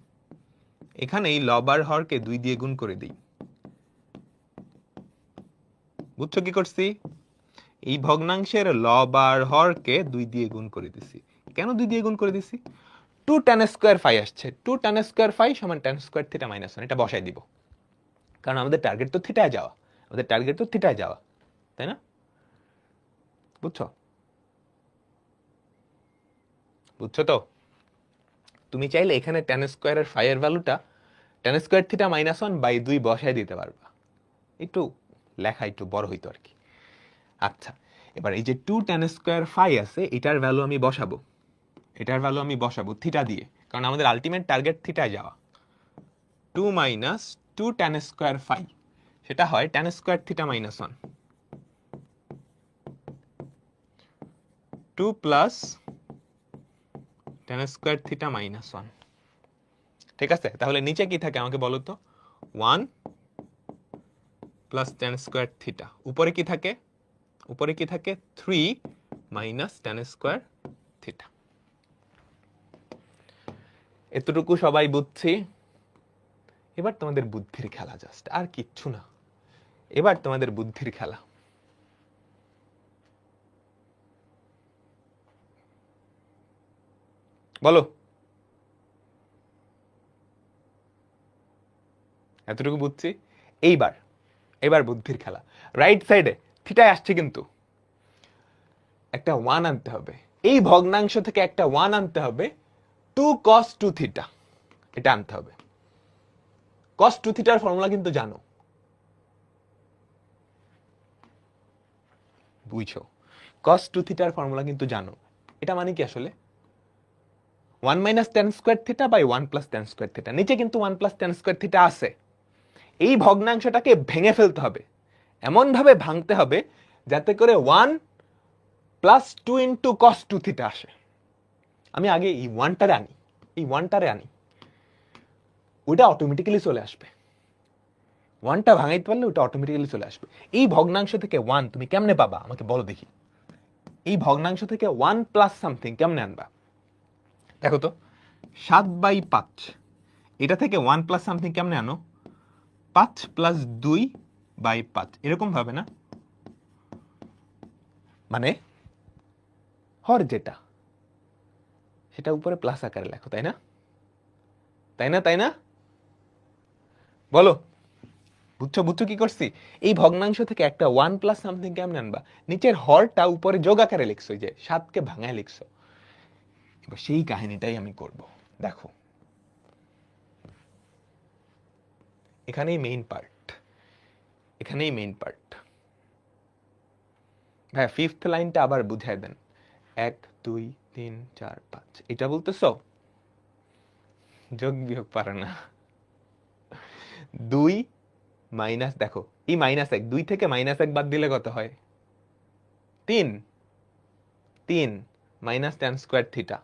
এখানে এই লব আর হরকে 2 দিয়ে গুণ করে দেই। বুঝছো কি করছি? এই ভগ্নাংশের লব আর হরকে 2 দিয়ে গুণ করে দিছি। কেন 2 দিয়ে গুণ করে দিছি? 2 tan স্কয়ার ফাই আসছে, 2 tan স্কয়ার ফাই সমান tan স্কয়ার থিটা মাইনাস 1, এটা বসাই দিব, কারণ আমাদের টার্গেট তো থিটায় যাওয়া, আমাদের টার্গেট তো থিটায় যাওয়া, তাই না? বুঝছো? বুঝছো তো? তুমি চাইলে এখানে tan স্কয়ারের ফাই এর ভ্যালুটা tan square theta minus 1 by 2 বসাই দিতে পারবা, একটু লেখা একটু বড় হইতো আর কি। আচ্ছা, এবার এই যে 2 tan স্কয়ার ফাই আছে, এটার ভ্যালু আমি বসাবো, এটার ভ্যালু আমি বসাবো থিটা দিয়ে, কারণ আমাদের আলটিমেট টার্গেট থিটায় যাওয়া। 2 মাইনাস 2 tan স্কয়ার ফাই, সেটা হয় tan square theta minus 1, 2 plus tan square theta minus 1। ঠিক আছে, তাহলে নিচে কি থাকে আমাকে বলো তো, 1 প্লাস tan স্কয়ার থিটা। উপরে কি থাকে? উপরে কি থাকে? 3 মাইনাস tan স্কয়ার থিটা। এতটুকু সবাই বুঝছি? এবার তোমাদের বুদ্ধির খেলা, জাস্ট আর কিচ্ছু না। এবার তোমাদের বুদ্ধির খেলা। বলো, এতটুকু বুঝছি। এইবার এবার বুদ্ধির খেলা। রাইট সাইডে থিটায় আসছে, কিন্তু একটা 1 আনতে হবে। এই ভগ্নাংশ থেকে একটা 1 আনতে হবে, 2 cos 2 থিটা, এটা আনতে হবে। cos 2 থিটার ফর্মুলা কিন্তু জানো, বুঝছো? cos 2 থিটার ফর্মুলা কিন্তু জানো। এটা মানে কি আসলে? 1 minus tan square theta by 1 plus tan square theta. নিচে কিন্তু 1 প্লাস tan স্কয়ার থিটা আছে। এই ভগ্নাংশটাকে ভেঙে ফেলতে হবে, এমন ভাবে ভাঙতে হবে যাতে করে 1 প্লাস 2 ইন্টু cos 2 থিটা আসে। আমি আগে এই 1টারে আনি, এই 1টারে আনি, ওটা অটোমেটিক্যালি চলে আসবে। 1টা ভাঙাইতে পারলে ওটা অটোমেটিক্যালি চলে আসবে। এই ভগ্নাংশ থেকে 1 তুমি কেমনে পাবা আমাকে বলো দেখি। এই ভগ্নাংশ থেকে 1 প্লাস সামথিং কেমনে আনবা? দেখো তো, 7/5, এটা থেকে 1 প্লাস সামথিং কেমনে আনো? 5 প্লাস 2/5, এরকম ভাবে না? মানে হর যেটা, সেটা উপরে প্লাস আকারে লেখো, তাই না? তাই না? তাই না? বলো, বুঝছো? বুঝছো কি করছি? এই ভগ্নাংশ থেকে একটা 1 প্লাস সামথিং কেমনে আনবা? নিচের হরটা উপরে যোগ আকারে লিখছো, যে 7কে ভাঙায় লিখছো। এবার সেই কাহিনীটাই আমি করব। দেখো, এখানেই মেইন পার্ট, এখানেই মেইন পার্ট। ভাই ফিফথ লাইনটা আবার বুঝাই দেন। 1 2 3 4 5 এটা বলতেছো? যোগ বিয়োগ পারে না। 2 মাইনাস, দেখো এই -1, 2 থেকে -1 বাদ দিলে কত হয়? 3 3 মাইনাস tan স্কয়ার থিটা।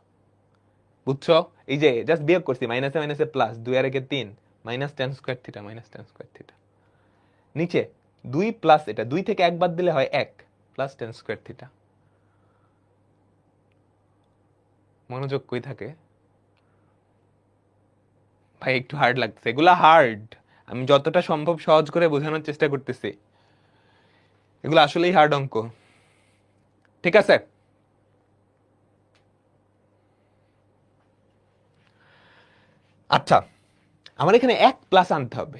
বুঝছো? এই যে জাস্ট বিয়োগ করছি, মাইনাসে মাইনাসে প্লাস, 2 আর 1 3, minus tan square theta, minus tan square theta. নিচে 2 প্লাস, এটা 2 থেকে 1 বাদ দিলে হয় 1 প্লাস tan স্কয়ার থিটা। মনোযোগ কই থাকে ভাই? একটু হার্ড লাগছে, এগুলা হার্ড। আমি যতটা সম্ভব সহজ করে বোঝানোর চেষ্টা করতেছি, এগুলো আসলেই হার্ড অঙ্ক। ঠিক আছে, আচ্ছা আমার এখানে 1 প্লাস আনতে হবে।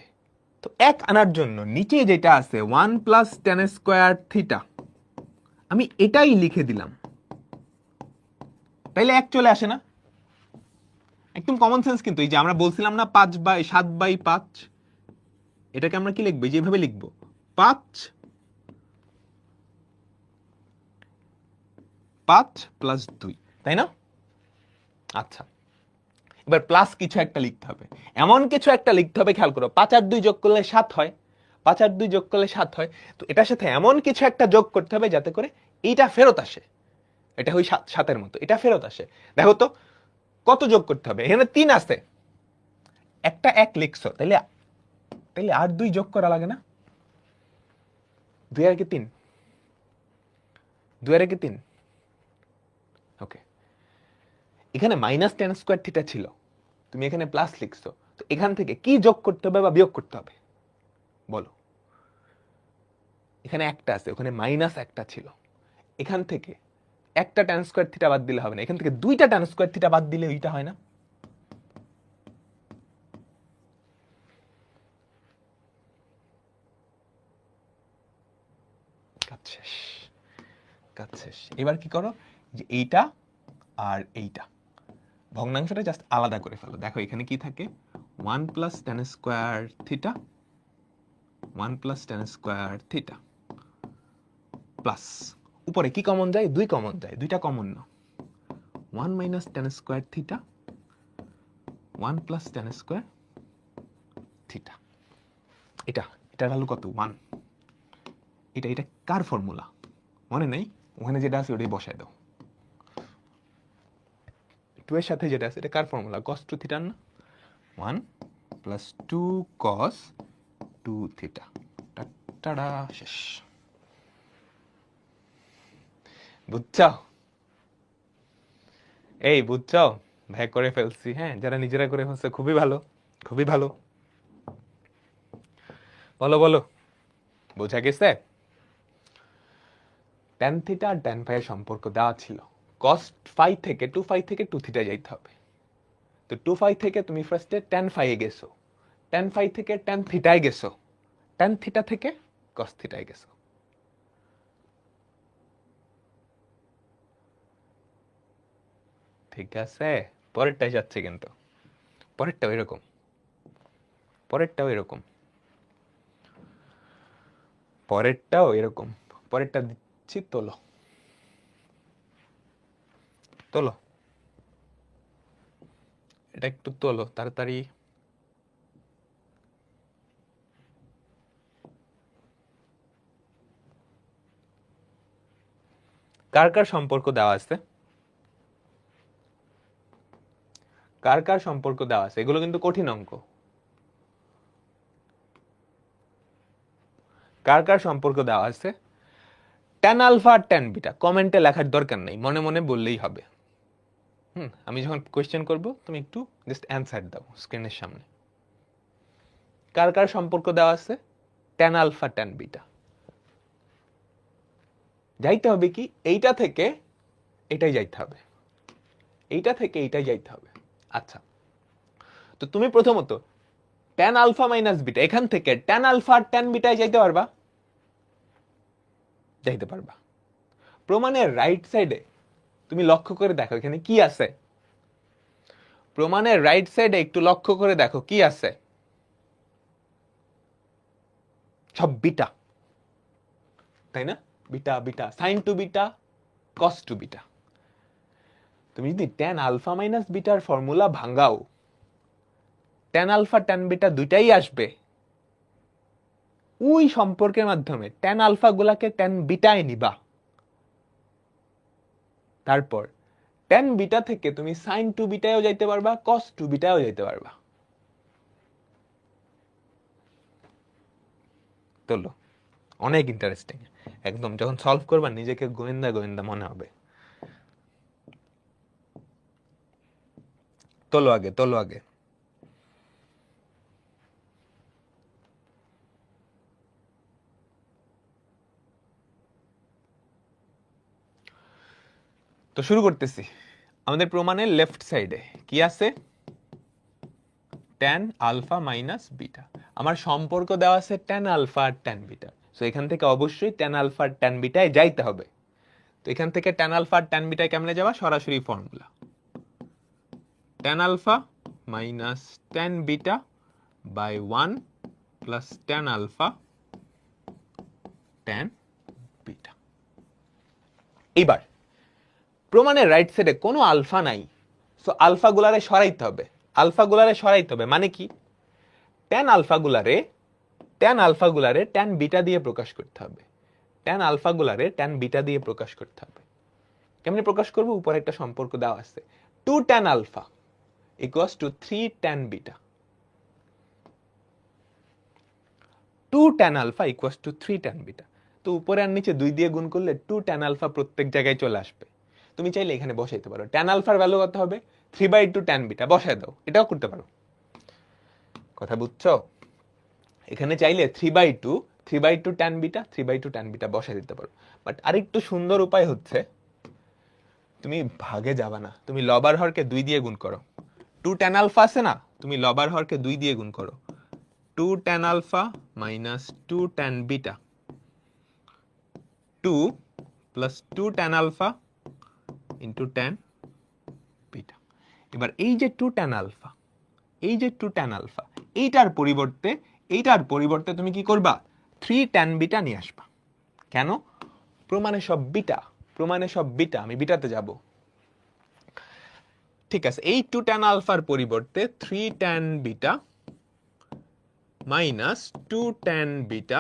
তো 1 আনার জন্য নিচে যেটা আছে 1 প্লাস tan স্কয়ার থিটা, আমি এটাই লিখে দিলাম, তাইলে 1 চলে আসে না? একদম কমন সেন্স। কিন্তু এই যে আমরা বলছিলাম না 7/5, এটাকে আমরা কি লিখবো? যেভাবে লিখবো 5 প্লাস 2, তাই না? আচ্ছা, এবার প্লাস কিছু একটা লিখতে হবে, এমন কিছু একটা লিখতে হবে। খেয়াল করো, 5 আর 2 যোগ করলে 7 হয়, 5 আর 2 যোগ করলে 7 হয়। তো এটার সাথে এমন কিছু একটা যোগ করতে হবে যাতে করে এইটা ফেরত আসে, এটা ওই 7-এর মতো এটা ফেরত আসে। দেখো তো কত যোগ করতে হবে? এখানে 3 আছে, একটা 1 লিখছো, তাইলে তাইলে আর 2 যোগ করা লাগে না? 2 আর 3, 2 আর 3। ওকে, এখানে মাইনাস tan স্কয়ার থিটা ছিল, তুমি এখানে প্লাস লিখছো। তো এখান থেকে কি যোগ করতে হবে বা বিয়োগ করতে হবে বলো? এখানে একটা আছে, ওখানে মাইনাস একটা ছিল। এখান থেকে একটা tan স্কয়ার থিটা বাদ দিলে হবে না, এখান থেকে 2টা tan স্কয়ার থিটা বাদ দিলে ওইটা হয় না? কাজ শেষ, কাজ শেষ। এবার কি করো, যে এইটা আর এইটা ভগ্নাংশটা জাস্ট আলাদা করে ফেলো। দেখো এখানে কি থাকে, 1 plus tan square theta, 1 plus tan square theta plus, উপরে কি কমন যায়? 2 কমন যায়, 2টা কমন না। 1 minus tan square theta, 1 plus tan square theta. এটার ভ্যালু কত? 1। এটা কার ফর্মুলা মনে নেই? ওখানে যেটা আছে ওটাই বসায় দাও। টু এর সাথে যেটা আছে এটা কার ফর্মুলা? cos 2 থিটার না? 1 প্লাস 2 cos 2 থিটা। টাটা, শেষ। বুঝছো? এই বুঝছো? ভাই করে ফেলছি। হ্যাঁ, যারা নিজেরা করে ফেলছে খুবই ভালো, খুবই ভালো। বলো বলো, বোঝা গেছে? tan থিটা আর tan ফাই এর সম্পর্ক দেওয়া ছিল। cos ফাই থেকে 2 ফাই থেকে 2 থিটা যাইতে হবে। তো 2 ফাই থেকে তুমি ফার্স্টে tan ফাই এ গেছো, tan ফাই থেকে tan থিটায় গেছো, tan থিটা থেকে cos থিটায় গেছো। ঠিক আছে, পরেরটাই যাচ্ছে কিন্তু, পরেরটাও এরকম, পরেরটাও এরকম, পরেরটাও এরকম। পরেরটা দিচ্ছি, তোলো তোলো, এটা একটু তোলো তাড়াতাড়ি। কার কার সম্পর্ক দেওয়া আছে? কার কার সম্পর্ক দেওয়া আছে? এগুলো কিন্তু কঠিন অঙ্ক। কার কার সম্পর্ক দেওয়া আছে? tan আলফা আর tan বিটা কমেন্টে লেখার দরকার নেই, মনে মনে বললেই হবে। আমি যখন কোয়েশ্চেন করব তুমি একটু জাস্ট অ্যানসার দাও স্ক্রিনের সামনে। কার কার সম্পর্ক দেওয়া আছে? tan alpha tan beta. যাইতে হবে কি, এইটা থেকে এটাই যাইতে হবে, এইটা থেকে এইটাই যাইতে হবে। আচ্ছা, তো তুমি প্রথমত tan আলফা মাইনাস বিটা এখান থেকে tan আলফা আর tan বিটায় যাইতে পারবা? যাইতে পারবা। প্রমাণের রাইট সাইডে তুমি লক্ষ্য করে দেখো এখানে কি আছে। প্রমাণের রাইট সাইডে একটু লক্ষ্য করে দেখো কি আছে। সব বিটা, তাই না? Beta beta, sine two beta, cos two beta. তুমি যদি tan আলফা মাইনাস বিটার ফর্মুলা ভাঙাও, tan আলফা tan বিটা দুইটাই আসবে। ওই সম্পর্কের মাধ্যমে tan আলফা গুলাকে tan বিটায় নিবা, তারপর tan বিটা থেকে তুমি সাইন টু বিটায়ও যাইতে পারবা, কস টু বিটায়ও যাইতে পারবা। তোলো, অনেক ইন্টারেস্টিং। একদম যখন সলভ করবা নিজেকে গোয়েন্দা গোয়েন্দা মনে হবে। তোলো আগে, তোলো আগে। তো শুরু করতেছি। আমাদের প্রমাণের লেফট সাইডে কি আছে? tan alpha minus beta. আমার সম্পর্ক দেওয়া আছে tan আলফা আর tan বিটা। সো এখান থেকে অবশ্যই tan আলফা আর tan বিটায় যাইতে হবে। তো এখান থেকে tan আলফা আর tan বিটায় কেমনে যাবা? সরাসরি formula, tan alpha minus tan beta by 1 plus tan alpha tan beta. এইবার প্রমাণের রাইট সাইডে কোনো আলফা নাই, সো আলফা গুলারে সরাইতে হবে। আলফা গুলারে সরাইতে হবে মানে কি? tan আলফা গুলারে tan বিটা দিয়ে প্রকাশ করতে হবে। tan আলফা গুলারে tan বিটা দিয়ে প্রকাশ করতে হবে। কেমনে প্রকাশ করব? উপরে একটা সম্পর্ক দেওয়া আছে, 2 tan alpha equals to 3 tan beta. 2 tan alpha equals to 3 tan beta. তো উপরে আর নিচে 2 দিয়ে গুণ করলে 2 tan আলফা প্রত্যেক জায়গায় চলে আসবে। তুমি চাইলে এখানে বসাইতে পারো। tan আলফার ভ্যালু কত হবে? 3/2 tan বিটা, বসায় দাও, এটাও করতে পারো। কথা বুঝছো? এখানে চাইলে 3/2 tan বিটা, 3/2 tan বিটা বসায় দিতে পারো। বাট আরেকটু সুন্দর উপায় হচ্ছে, তুমি ভাগে যাবা না, তুমি লবার হরকে 2 দিয়ে গুণ করো। 2 tan আলফা আছে না, তুমি লবার হরকে 2 দিয়ে গুণ করো। 2 tan alpha minus 2 tan beta, 2 plus 2 tan alpha into tan beta. এবার এই যে 2 tan আলফা, এই যে 2 tan আলফা, এইটার পরিবর্তে তুমি কি করবা? 3 tan বিটা নিয়ে আসবা। কেন? প্রমাণে সব বিটা, প্রমাণে সব বিটা, আমি বিটাতে যাব। ঠিক আছে, এই 2 tan আলফার পরিবর্তে 3 tan beta minus 2 tan beta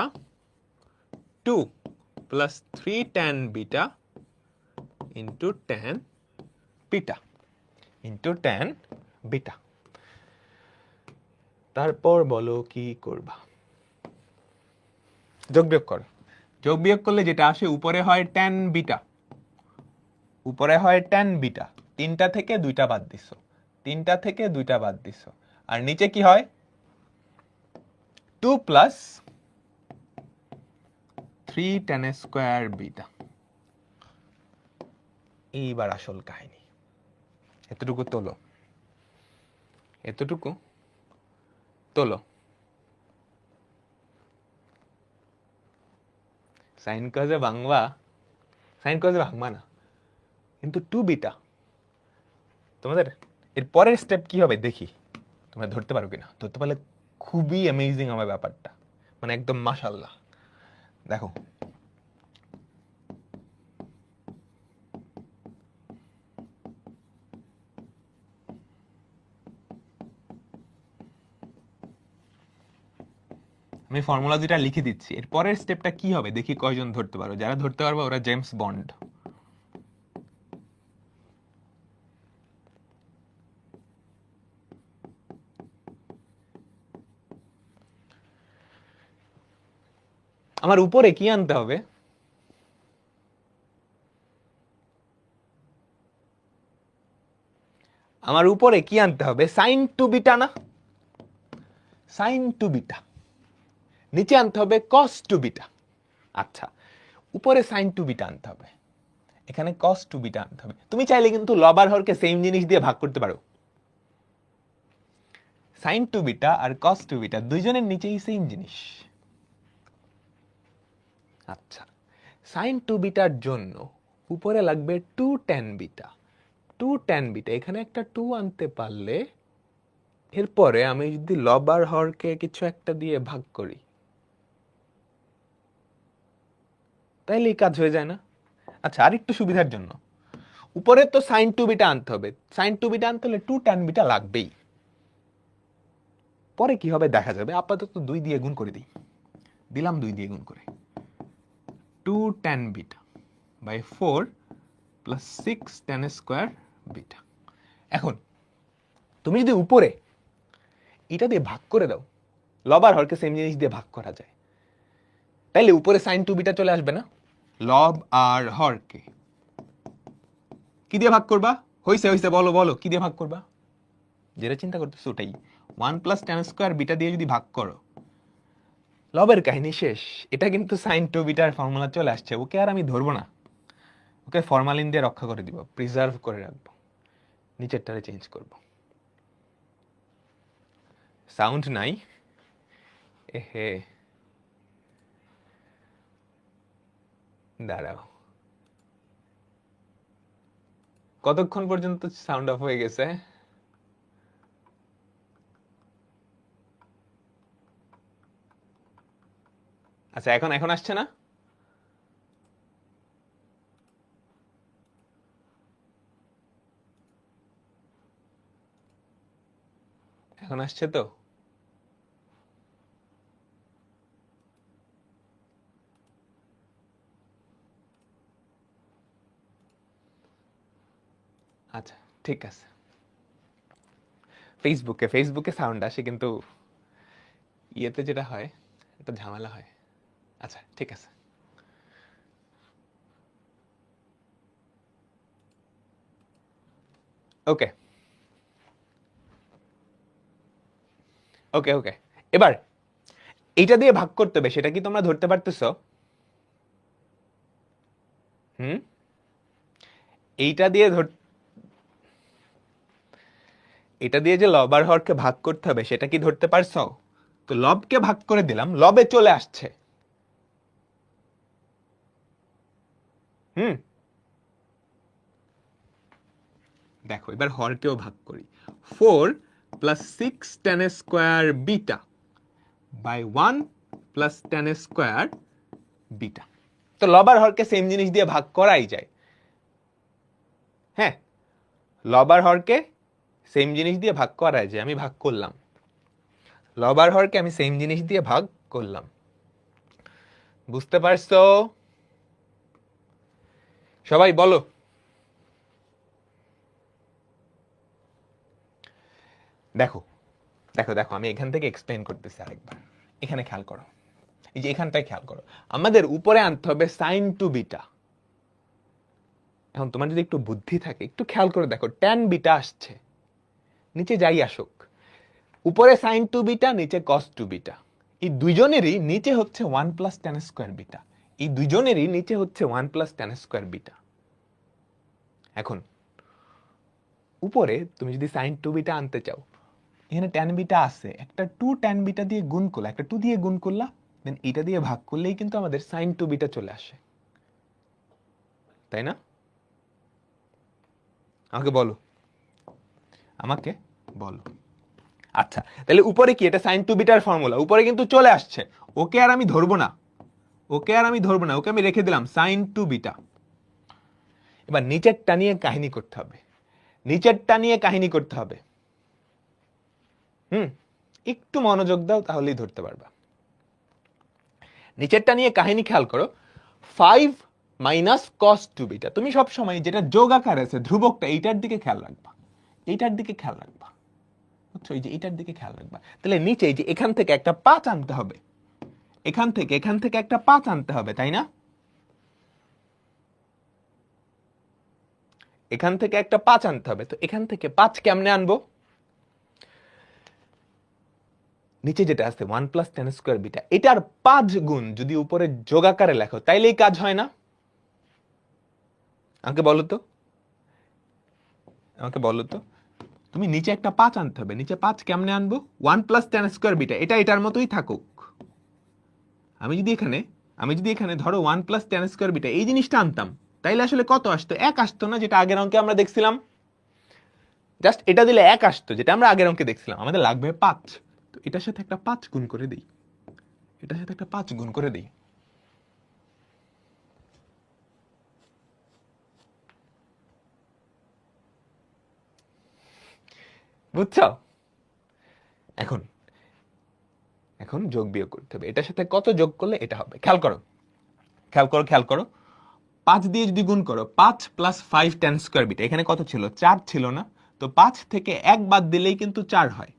2 plus 3 tan beta into tan beta. Into tan beta. তারপর বলো কি করবা? যোগ বিয়োগ করো। যোগ বিয়োগ করলে যেটা আসে, উপরে হয় ট্যান বিটা, উপরে হয় ট্যান বিটা, 3টা থেকে 2টা বাদ দিছো, 3টা থেকে 2টা বাদ দিছো, আর নিচে কি হয় 2 প্লাস 3 ট্যান স্কোয়ার বিটা। এইবার আসল কাহিনী, এতটুকু তোলো, এতটুকু তোলো। সাইন কজে ভাঙবা, সাইন কজে ভাঙবা না, কিন্তু 2 বিটা। তোমাদের এর পরের স্টেপ কি হবে দেখি, তোমরা ধরতে পারো কিনা। ধরতে পারলে খুবই অ্যামেজিং আমার ব্যাপারটা, মানে একদম মাশাআল্লাহ। দেখো, আমি ফর্মুলা দুটা লিখে দিচ্ছি, এর পরের স্টেপটা কি হবে দেখি কয়জন ধরতে পারো। যারা ধরতে পারবে ওরা জেমস বন্ড। আমার উপরে কি আনতে হবে? আমার উপরে কি আনতে হবে? সাইন টু বিটা না, সাইন টু বিটা। নিচে আনতে হবে কস টু বিটা। আচ্ছা, উপরে সাইন টু বিটা আনতে হবে, এখানে কস টু বিটা আনতে হবে। তুমি চাইলে কিন্তু লব আর হরকে সেম জিনিস দিয়ে ভাগ করতে পারো। সাইন টু বিটা আর কস টু বিটা দুইজনের নিচেই সেম জিনিস। আচ্ছা, সাইন টু বিটার জন্য উপরে লাগবে 2 ট্যান বিটা, 2 ট্যান বিটা। এখানে একটা 2 আনতে পারলে এরপরে আমি যদি লব আর হরকে কিছু একটা দিয়ে ভাগ করি, তাইলে এই কাজ হয়ে যায় না? আচ্ছা, আর একটু সুবিধার জন্য উপরে তো সাইন টু বিটা আনতে হবে, সাইন টু বিটা আনতে হলে 2 ট্যান বিটা লাগবেই। পরে কি হবে দেখা যাবে, আপাতত 2 দিয়ে গুণ করে দিই। দিলাম 2 দিয়ে গুণ করে, 2 tan beta by 4 plus 6 tan square beta. এখন তুমি যদি উপরে এটা দিয়ে ভাগ করে দাও, লব আর হরকে সেম জিনিস দিয়ে ভাগ করা যায়, তাইলে উপরে সাইন টু বিটা চলে আসবে না? লব আর হরকে কি দিয়ে ভাগ করবা? হইছে হইছে, বলো বলো কি দিয়ে ভাগ করবা? যেটা চিন্তা করতেছো ওটাই, 1 প্লাস ট্যান স্কোয়ার বিটা দিয়ে যদি ভাগ করো, লবের কাহিনী শেষ। এটা কিন্তু সাইন টু বিটার ফর্মুলা চলে আসছে, ওকে আর আমি ধরবো না, ওকে ফরমালিন দিয়ে রক্ষা করে দিব, প্রিজার্ভ করে রাখবো, নিচেরটারে চেঞ্জ করব। সাউন্ড নাই, এহে দাঁড়াও, কতক্ষণ পর্যন্ত সাউন্ড অফ হয়ে গেছে? আচ্ছা, এখন এখন আসছে না? এখন আসছে তো? আচ্ছা ঠিক আছে। ফেসবুকে ফেসবুকে সাউন্ড আসে, কিন্তু ইয়েতে যেটা হয় একটা ঝামেলা হয়। আচ্ছা ঠিক আছে। ওকে ওকে ওকে, এবার এইটা দিয়ে ভাগ করতে হবে, সেটা কি তোমরা ধরতে পারতেছো? হুম, এইটা দিয়ে এটা দিয়ে যে লব আর হরকে ভাগ করতে হবে সেটা কি ধরতে পারছো? তো লবকে ভাগ করে দিলাম, লবে চলে আসছে। হুম, দেখো এবার হরকেও ভাগ করি, 4 plus 6 tan square beta by 1 plus tan square beta. তো লব আর হরকে সেম জিনিস দিয়ে ভাগ করাই যায়। হ্যাঁ, লব আর হরকে সেম জিনিস দিয়ে ভাগ করাই যায়, আমি ভাগ করলাম। লব আর হরকে আমি সেম জিনিস দিয়ে ভাগ করলাম, বুঝতে পারছো? সবাই বলো। দেখো দেখো দেখো, আমি এখান থেকে এক্সপ্লেন করতেছি আরেকবার। এখানে খেয়াল করো, এই যে এখানটায় খেয়াল করো, আমাদের উপরে আনতে হবে সাইন টু বিটা। এখন তোমার যদি একটু বুদ্ধি থাকে, একটু খেয়াল করে দেখো, ট্যান বিটা আসছে, নিচে যাই আসুক, উপরে সাইন টু বিটা, নিচে কস টু বিটা, এই দুইজনেরই নিচে হচ্ছে 1 প্লাস ট্যান স্কোয়ার বিটা, এই দুইজনেরই নিচে হচ্ছে 1 প্লাস ট্যান স্কোয়ার বিটা। এখন উপরে তুমি যদি সাইন টু বিটা আনতে চাও, এখানে ট্যান বিটা আছে, একটা 2 ট্যান বিটা দিয়ে গুণ করলা, একটা 2 দিয়ে গুণ করলা, দেন এটা দিয়ে ভাগ করলেই কিন্তু আমাদের সাইন টু বিটা চলে আসে, তাই না? আমাকে বলো, আমাকে বলো। আচ্ছা, তাহলে উপরে কি, এটা সাইন টু বিটার ফর্মুলা, উপরে কিন্তু চলে আসছে, ওকে আর আমি ধরবো না, ওকে আর আমি ধরবো না, ওকে আমি রেখে দিলাম সাইন টু বিটা। এবার নিচেরটা নিয়ে কাহিনী করতে হবে, নিচেরটা নিয়ে কাহিনী করতে হবে। একটু মনোযোগ দাও, তাহলেই ধরতে পারবা। নিচেরটা নিয়ে কাহিনী খেয়াল করো, 5 মাইনাস কস টু বিটা। তুমি সব সময় যেটা যোগ আকার আছে ধ্রুবকটা, এইটার দিকে খেয়াল রাখবা, এইটার দিকে খেয়াল রাখবা, বুঝছো? এই যে এইটার দিকে খেয়াল রাখবা। তাহলে নিচে এই যে এখান থেকে একটা 5 আনতে হবে, এখান থেকে একটা 5 আনতে হবে, তাই না? এখান থেকে একটা 5 আনতে হবে, তো এখান থেকে 5 কেমনে আনবো? নিচে যেটা আছে 1 প্লাস ট্যান স্কোয়ার বিটা, এটার 5 গুণ যদি উপরে যোগ আকারে লেখো, তাইলেই কাজ হয় না? আমাকে বলো তো, আমাকে বলো তো, তুমি নিচে একটা 5 আনতে হবে, নিচে 5 কেমনে আনবো? 1 প্লাস ট্যান স্কোয়ার বিটা, এটা এটার মতোই থাকুক। আমি যদি এখানে ধরো 1 প্লাস ট্যান স্কোয়ার বিটা এই জিনিসটা আনতাম, তাইলে আসলে কত আসতো? 1 আসতো না, যেটা আগের অঙ্কে আমরা দেখছিলাম। জাস্ট এটা দিলে 1 আসতো, যেটা আমরা আগের অঙ্কে দেখছিলাম। আমাদের লাগবে 5, তো এটার সাথে একটা 5 গুণ করে দিই, এটার সাথে একটা 5 গুণ করে দিই। বুঝছো? এখন এখন যোগ বিয়োগ করতে হবে, এটার সাথে কত যোগ করলে এটা হবে, খেয়াল করো, খেয়াল করো, খেয়াল করো। 5 দিয়ে যদি গুণ করো, 5 প্লাস 5 ট্যান স্কোয়ার বিটা, এখানে কত ছিল? 4 ছিল না? তো 5 থেকে 1 বাদ দিলেই কিন্তু 4 হয়,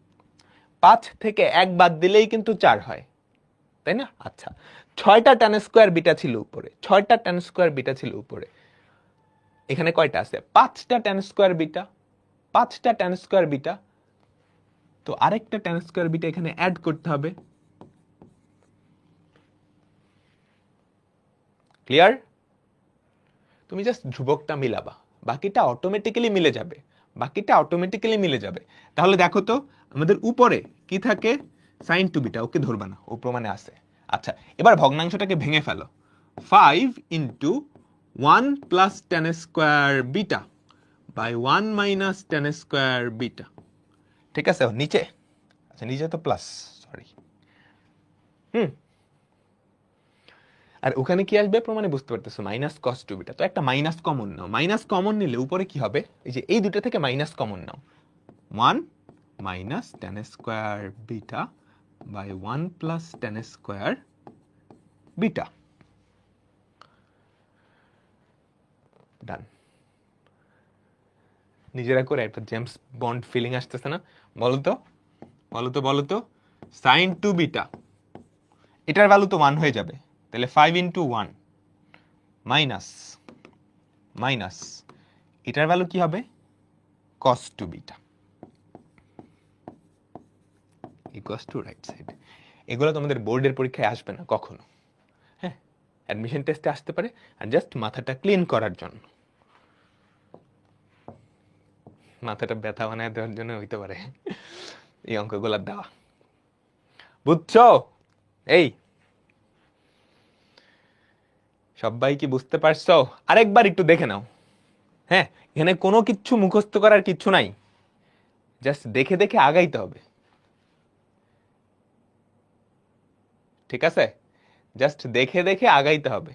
5 থেকে 1 বাদ দিলেই কিন্তু 4 হয়, তাই না? আচ্ছা, 6টা ট্যান স্কোয়ার বিটা ছিল উপরে, 6টা ট্যান স্কোয়ার বিটা ছিল উপরে, এখানে কয়টা আছে? 5টা ট্যান স্কোয়ার বিটা, 5টা ট্যান স্কোয়ার বিটা, তো আরেকটা ট্যান স্কোয়ার বিটা এখানে অ্যাড করতে হবে। ক্লিয়ার? তুমি জাস্ট ধ্রুবকটা মিলাবা, বাকিটা অটোমেটিক্যালি মিলে যাবে, বাকিটা অটোমেটিক্যালি মিলে যাবে। তাহলে দেখো তো, আমাদের উপরে কি থাকে? সাইন টু বিটা, ওকে ধরবা না, ও প্রমাণে আছে। আচ্ছা, এবার ভগ্নাংশটাকে ভেঙে ফেলো, 5 into 1 plus tan square beta by 1 minus tan square beta. ঠিক আছে? নিচে, আচ্ছা নিচে তো প্লাস, সরি। আর ওখানে কি আসবে প্রমাণে বুঝতে পারতেছো? Minus cos two beta. তো একটা মাইনাস কমন নাও, মাইনাস কমন নিলে উপরে কি হবে? এই যে এই দুটো থেকে মাইনাস কমন নাও, 1 minus tan square beta by 1 plus tan square beta. Done. নিজেরা করে একটা জেমস বন্ড ফিলিং আসতেছে না? বলো তো, বলো তো, বলো তো, সাইন টু বিটা, এটার ভ্যালু তো 1 হয়ে যাবে, তাহলে 5 ইন্টু 1 মাইনাস মাইনাস এটার ভ্যালু কি হবে? Cos two beta equals to right side. এগুলো তোমাদের বোর্ডের পরীক্ষায় আসবে না কখনো, হ্যাঁ, অ্যাডমিশন টেস্টে আসতে পারে, আর জাস্ট মাথাটা ক্লিন করার জন্য, মাথাটা ব্যথা বানায় দেওয়ার জন্য হইতে পারে এই অঙ্কগুলো দেওয়া। বুঝছো? এই সবাই কি বুঝতে পারছো? আরেকবার একটু দেখে নাও। হ্যাঁ, এখানে কোনো কিচ্ছু মুখস্থ করার কিচ্ছু নাই, জাস্ট দেখে দেখে আগাইতে হবে, ঠিক আছে? জাস্ট দেখে দেখে আগাইতে হবে,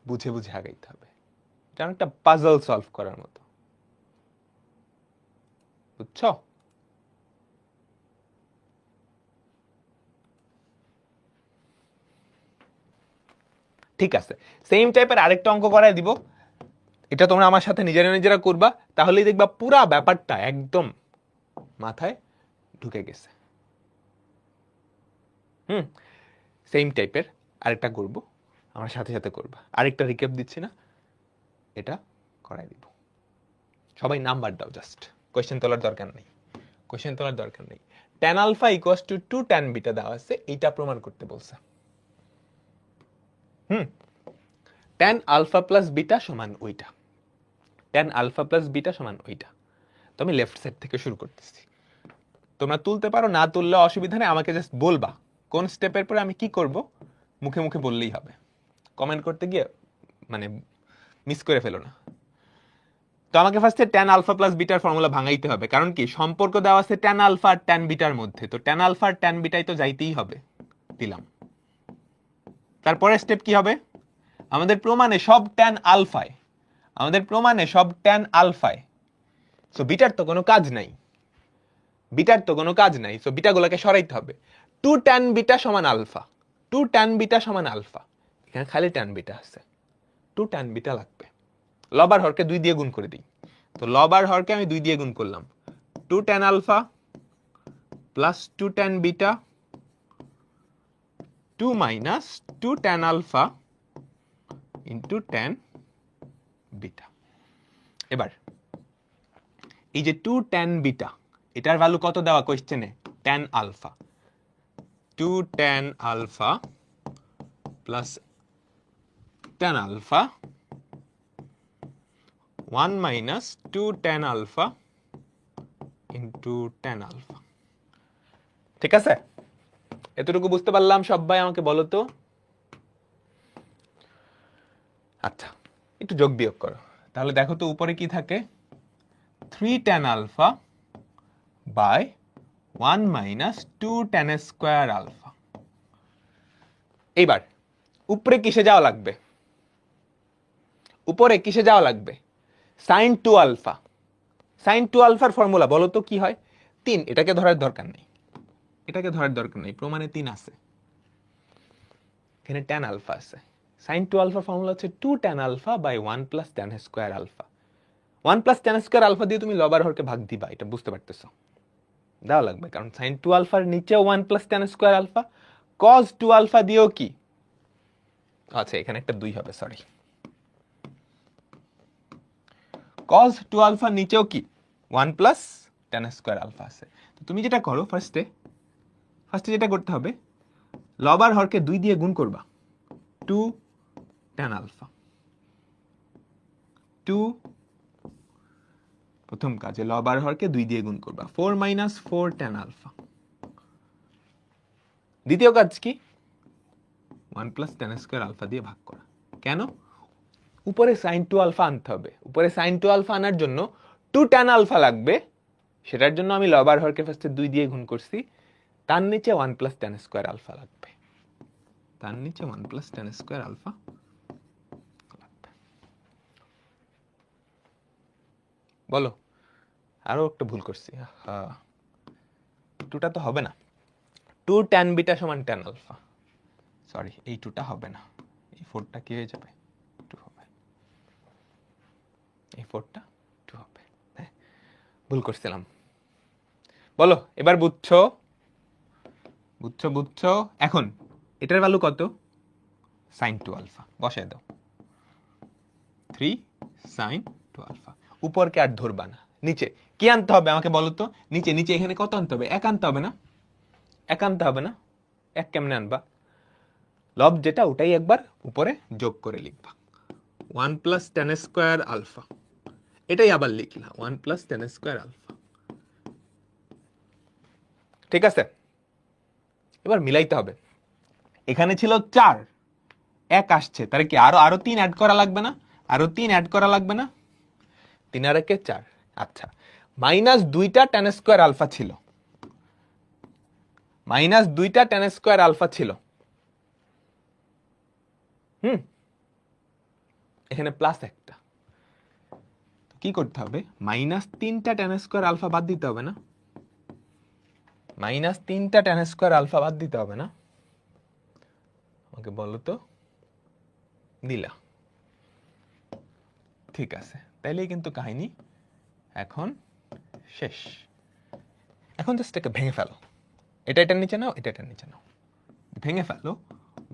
বুঝে বুঝে আগাইতে হবে। এটা একটা পাজল সলভ করার মতো, বুঝছো? ঠিক আছে, সেম টাইপের আরেকটা অঙ্ক করাই দিব। এটা তোমরা আমার সাথে নিজেরা নিজেরা করবা, তাহলেই দেখবা পুরা ব্যাপারটা একদম মাথায় ঢুকে গেছে। সেম টাইপের আরেকটা করব, আমার সাথে সাথে করবা। আরেকটা রিক্যাপ দিচ্ছি না, এটা করাই দিব। সবাই নাম্বার দাও, জাস্ট কোয়েশ্চেন তোলার দরকার নেই, কোয়েশ্চেন তোলার দরকার নেই। tan alpha equals to 2 tan beta দেওয়া আছে, এইটা প্রমাণ করতে বলছে। tan আলফা প্লাস বিটা সমান ওইটা, tan আলফা প্লাস বিটা সমান ওইটা। তো আমি লেফট সাইড থেকে শুরু করতেছি, তোমরা তুলতে পারো, না তুললে অসুবিধা নেই, আমাকে জাস্ট বলবা কোন স্টেপের পরে আমি কি করব, মুখে মুখে বললেই হবে, কমেন্ট করতে গিয়ে মানে মিস করে ফেলো না। তো আমাকে ফার্স্টে tan আলফা প্লাস বিটার ফর্মুলা ভাঙাইতে হবে, কারণ কি সম্পর্ক দেওয়া আছে tan আলফা আর tan বিটার মধ্যে, তো tan আলফা আর tan বিটাই তো যাইতেই হবে, দিলাম। তারপরে স্টেপ কি হবে, আমাদের প্রমাণে সব tan আলফায়, আমাদের প্রমাণে সব tan আলফায়, সো বিটার তো কোনো কাজ নাই, বিটার তো কোনো কাজ নাই, সো বিটাগুলোকে সরাইতে হবে। 2 tan বিটা সমান আলফা, 2 tan বিটা সমান আলফা, এখানে খালি tan বিটা আছে, 2 tan বিটা লাগবে। লব আর হরকে 2 দিয়ে গুণ করে দিই, তো লব আর হরকে আমি 2 দিয়ে গুণ করলাম, 2 tan alpha plus 2 tan beta 2 minus 2 tan alpha into tan beta. এবার এই যে 2 tan বিটা, এটার ভ্যালু কত দেওয়া কোশ্চেনে, tan alpha, 2 tan alpha plus tan alpha 1 minus 2 tan alpha into tan alpha. ঠিক আছে, এতটুকু বুঝতে পারলাম সবাই? আমাকে বলো তো। আচ্ছা, একটু যোগ বিয়োগ করো, তাহলে দেখো তো উপরে কি থাকে, 3 tan alpha by 1 minus 2 tan square alpha. এইবার উপরে কিসে যাওয়া লাগবে, উপরে কিসে যাওয়া লাগবে, sin 2 আলফা। sin 2 আলফার ফর্মুলা বলো তো কি হয়, 3, এটাকে ধরার দরকার নেই, এটাকে ধরার দরকার নেই, প্রমাণে 3 আছে, এখানে tan আলফা আছে। sin 2 আলফার ফর্মুলা হচ্ছে 2 tan alpha by 1 plus tan square alpha. 1 plus tan square alpha দিয়ে তুমি লব আর হরকে ভাগ দিবা, এটা বুঝতে পারতেছো, দেওয়া লাগবে, কারণ sin 2 আলফার নিচেও 1 plus tan square alpha, cos 2 alpha দিয়েও কি, আচ্ছা এখানে একটা 2 হবে, সরি, cos 2 আলফা নিচেও কি 1 প্লাস tan স্কোয়ার আলফা আছে। তো তুমি যেটা করো, ফার্স্টে যেটা করতে হবে, লব আর হরকে 2 দিয়ে গুণ করবা, 2 tan আলফা, 2, প্রথম কাজে লব আর হরকে 2 দিয়ে গুণ করবা, 4 মাইনাস 4 tan আলফা। দ্বিতীয় কাজ কি, 1 প্লাস tan স্কোয়ার আলফা দিয়ে ভাগ করা। কেন, উপরে sin 2 আলফা আনতে হবে, উপরে sin 2 আলফা আনার জন্য 2 tan আলফা লাগবে, সেটার জন্য আমি লব আর হরকে ফার্স্টে 2 দিয়ে গুণ করছি, তার নিচে 1 প্লাস tan স্কোয়ার আলফা লাগবে, তার নিচে 1 প্লাস tan স্কোয়ার আলফা লাগবে। বলো, আরো একটা ভুল করছি, হ্যাঁ 2টা তো হবে না, 2 tan বিটা সমান tan আলফা, সরি এই 2টা হবে না, এই 4টা কি হয়ে যাবে, 2 হবে, এই 4টা 2 হবে, হ্যাঁ ভুল করছিলাম। বলো এবার বুঝছো, বুঝছো বুঝছো? এখন এটার ভ্যালু কত, sin 2 আলফা বসায় দাও, 3 sin 2 আলফা। উপরকে আর ধরবা না, নিচে কি আনতে হবে আমাকে বলো তো, নিচে নিচে এখানে কত আনতে হবে, 1 আনতে হবে না, 1 আনতে হবে না, 1 কেমনে আনবা, লব যেটা ওটাই একবার উপরে যোগ করে লিখবা, 1 প্লাস tan স্কোয়ার আলফা, এটাই আবার লিখলা 1 প্লাস tan স্কোয়ার আলফা। ঠিক আছে, এবার মিলাইতে হবে, এখানে ছিল 4, 1 আসছে, তাহলে কি আরো 3 অ্যাড করা লাগবে না, আরো 3 অ্যাড করা লাগবে না, 3 আর 1 4। আচ্ছা, মাইনাস 2টা tan স্কোয়ার আলফা ছিল, মাইনাস 2টা tan স্কোয়ার আলফা ছিল, এখানে প্লাস একটা, কি করতে হবে, মাইনাস 3টা tan স্কোয়ার আলফা বাদ দিতে হবে না, মাইনাস 3টা tan স্কোয়ার আলফা বাদ দিতে হবে না, আমাকে বলো তো, দিলা ঠিক আছে, তাইলেই কিন্তু কাহিনী এখন শেষ। এখন জাস্ট এটাকে ভেঙে ফেলো, এটা এটার নিচে নাও, এটা এটার নিচে নাও, ভেঙে ফেলো।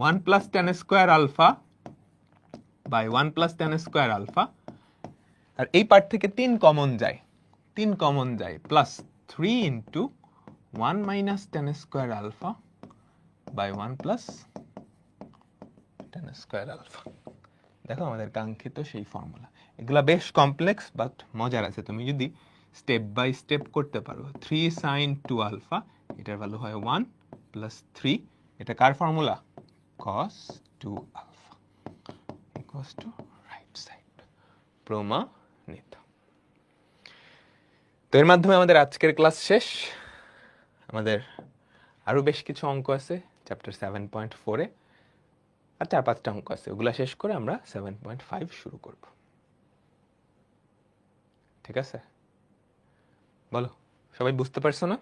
1 plus tan square alpha by 1 plus tan square alpha, আর এই পার্ট থেকে 3 কমন যায়, 3 কমন যায়, plus 3 into 1 minus tan square alpha by 1 plus tan square alpha. দেখো আমাদের কাঙ্ক্ষিত সেই ফর্মুলা। এগুলা বেশ কমপ্লেক্স বাট মজার আছে, তুমি যদি স্টেপ বাই স্টেপ করতে পারো। 3 সাইন 2 আলফা, এটার ভ্যালু হয় 1 প্লাস 3, এটা কার formula? cos 2 alpha equals to right side, প্রমাণিত। তো এর মাধ্যমে আমাদের আজকের ক্লাস শেষ। আমাদের আরো বেশ কিছু অঙ্ক আছে চ্যাপ্টার 7.4-এ, আর 4-5টা অঙ্ক আছে, ওগুলা শেষ করে আমরা 7.5 শুরু করব। ঠিক আছে, বলো সবাই বুঝতে পারছো না?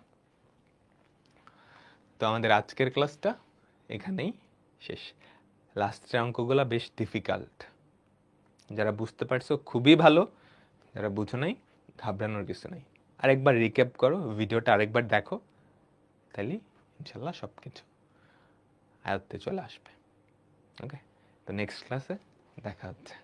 তো আমাদের আজকের ক্লাসটা এখানেই শেষ। লাস্টের অঙ্কগুলা বেশ ডিফিকাল্ট, যারা বুঝতে পারছো খুবই ভালো, যারা বুঝো নাই ঘাবড়ানোর কিছু নাই। আরেকবার রিক্যাপ করো, ভিডিওটা আরেকবার দেখো, তাহলে ইনশাল্লাহ সব কিছু আয়ত্তে চলে আসবে। ওকে, তো নেক্সট ক্লাসে দেখা হচ্ছে।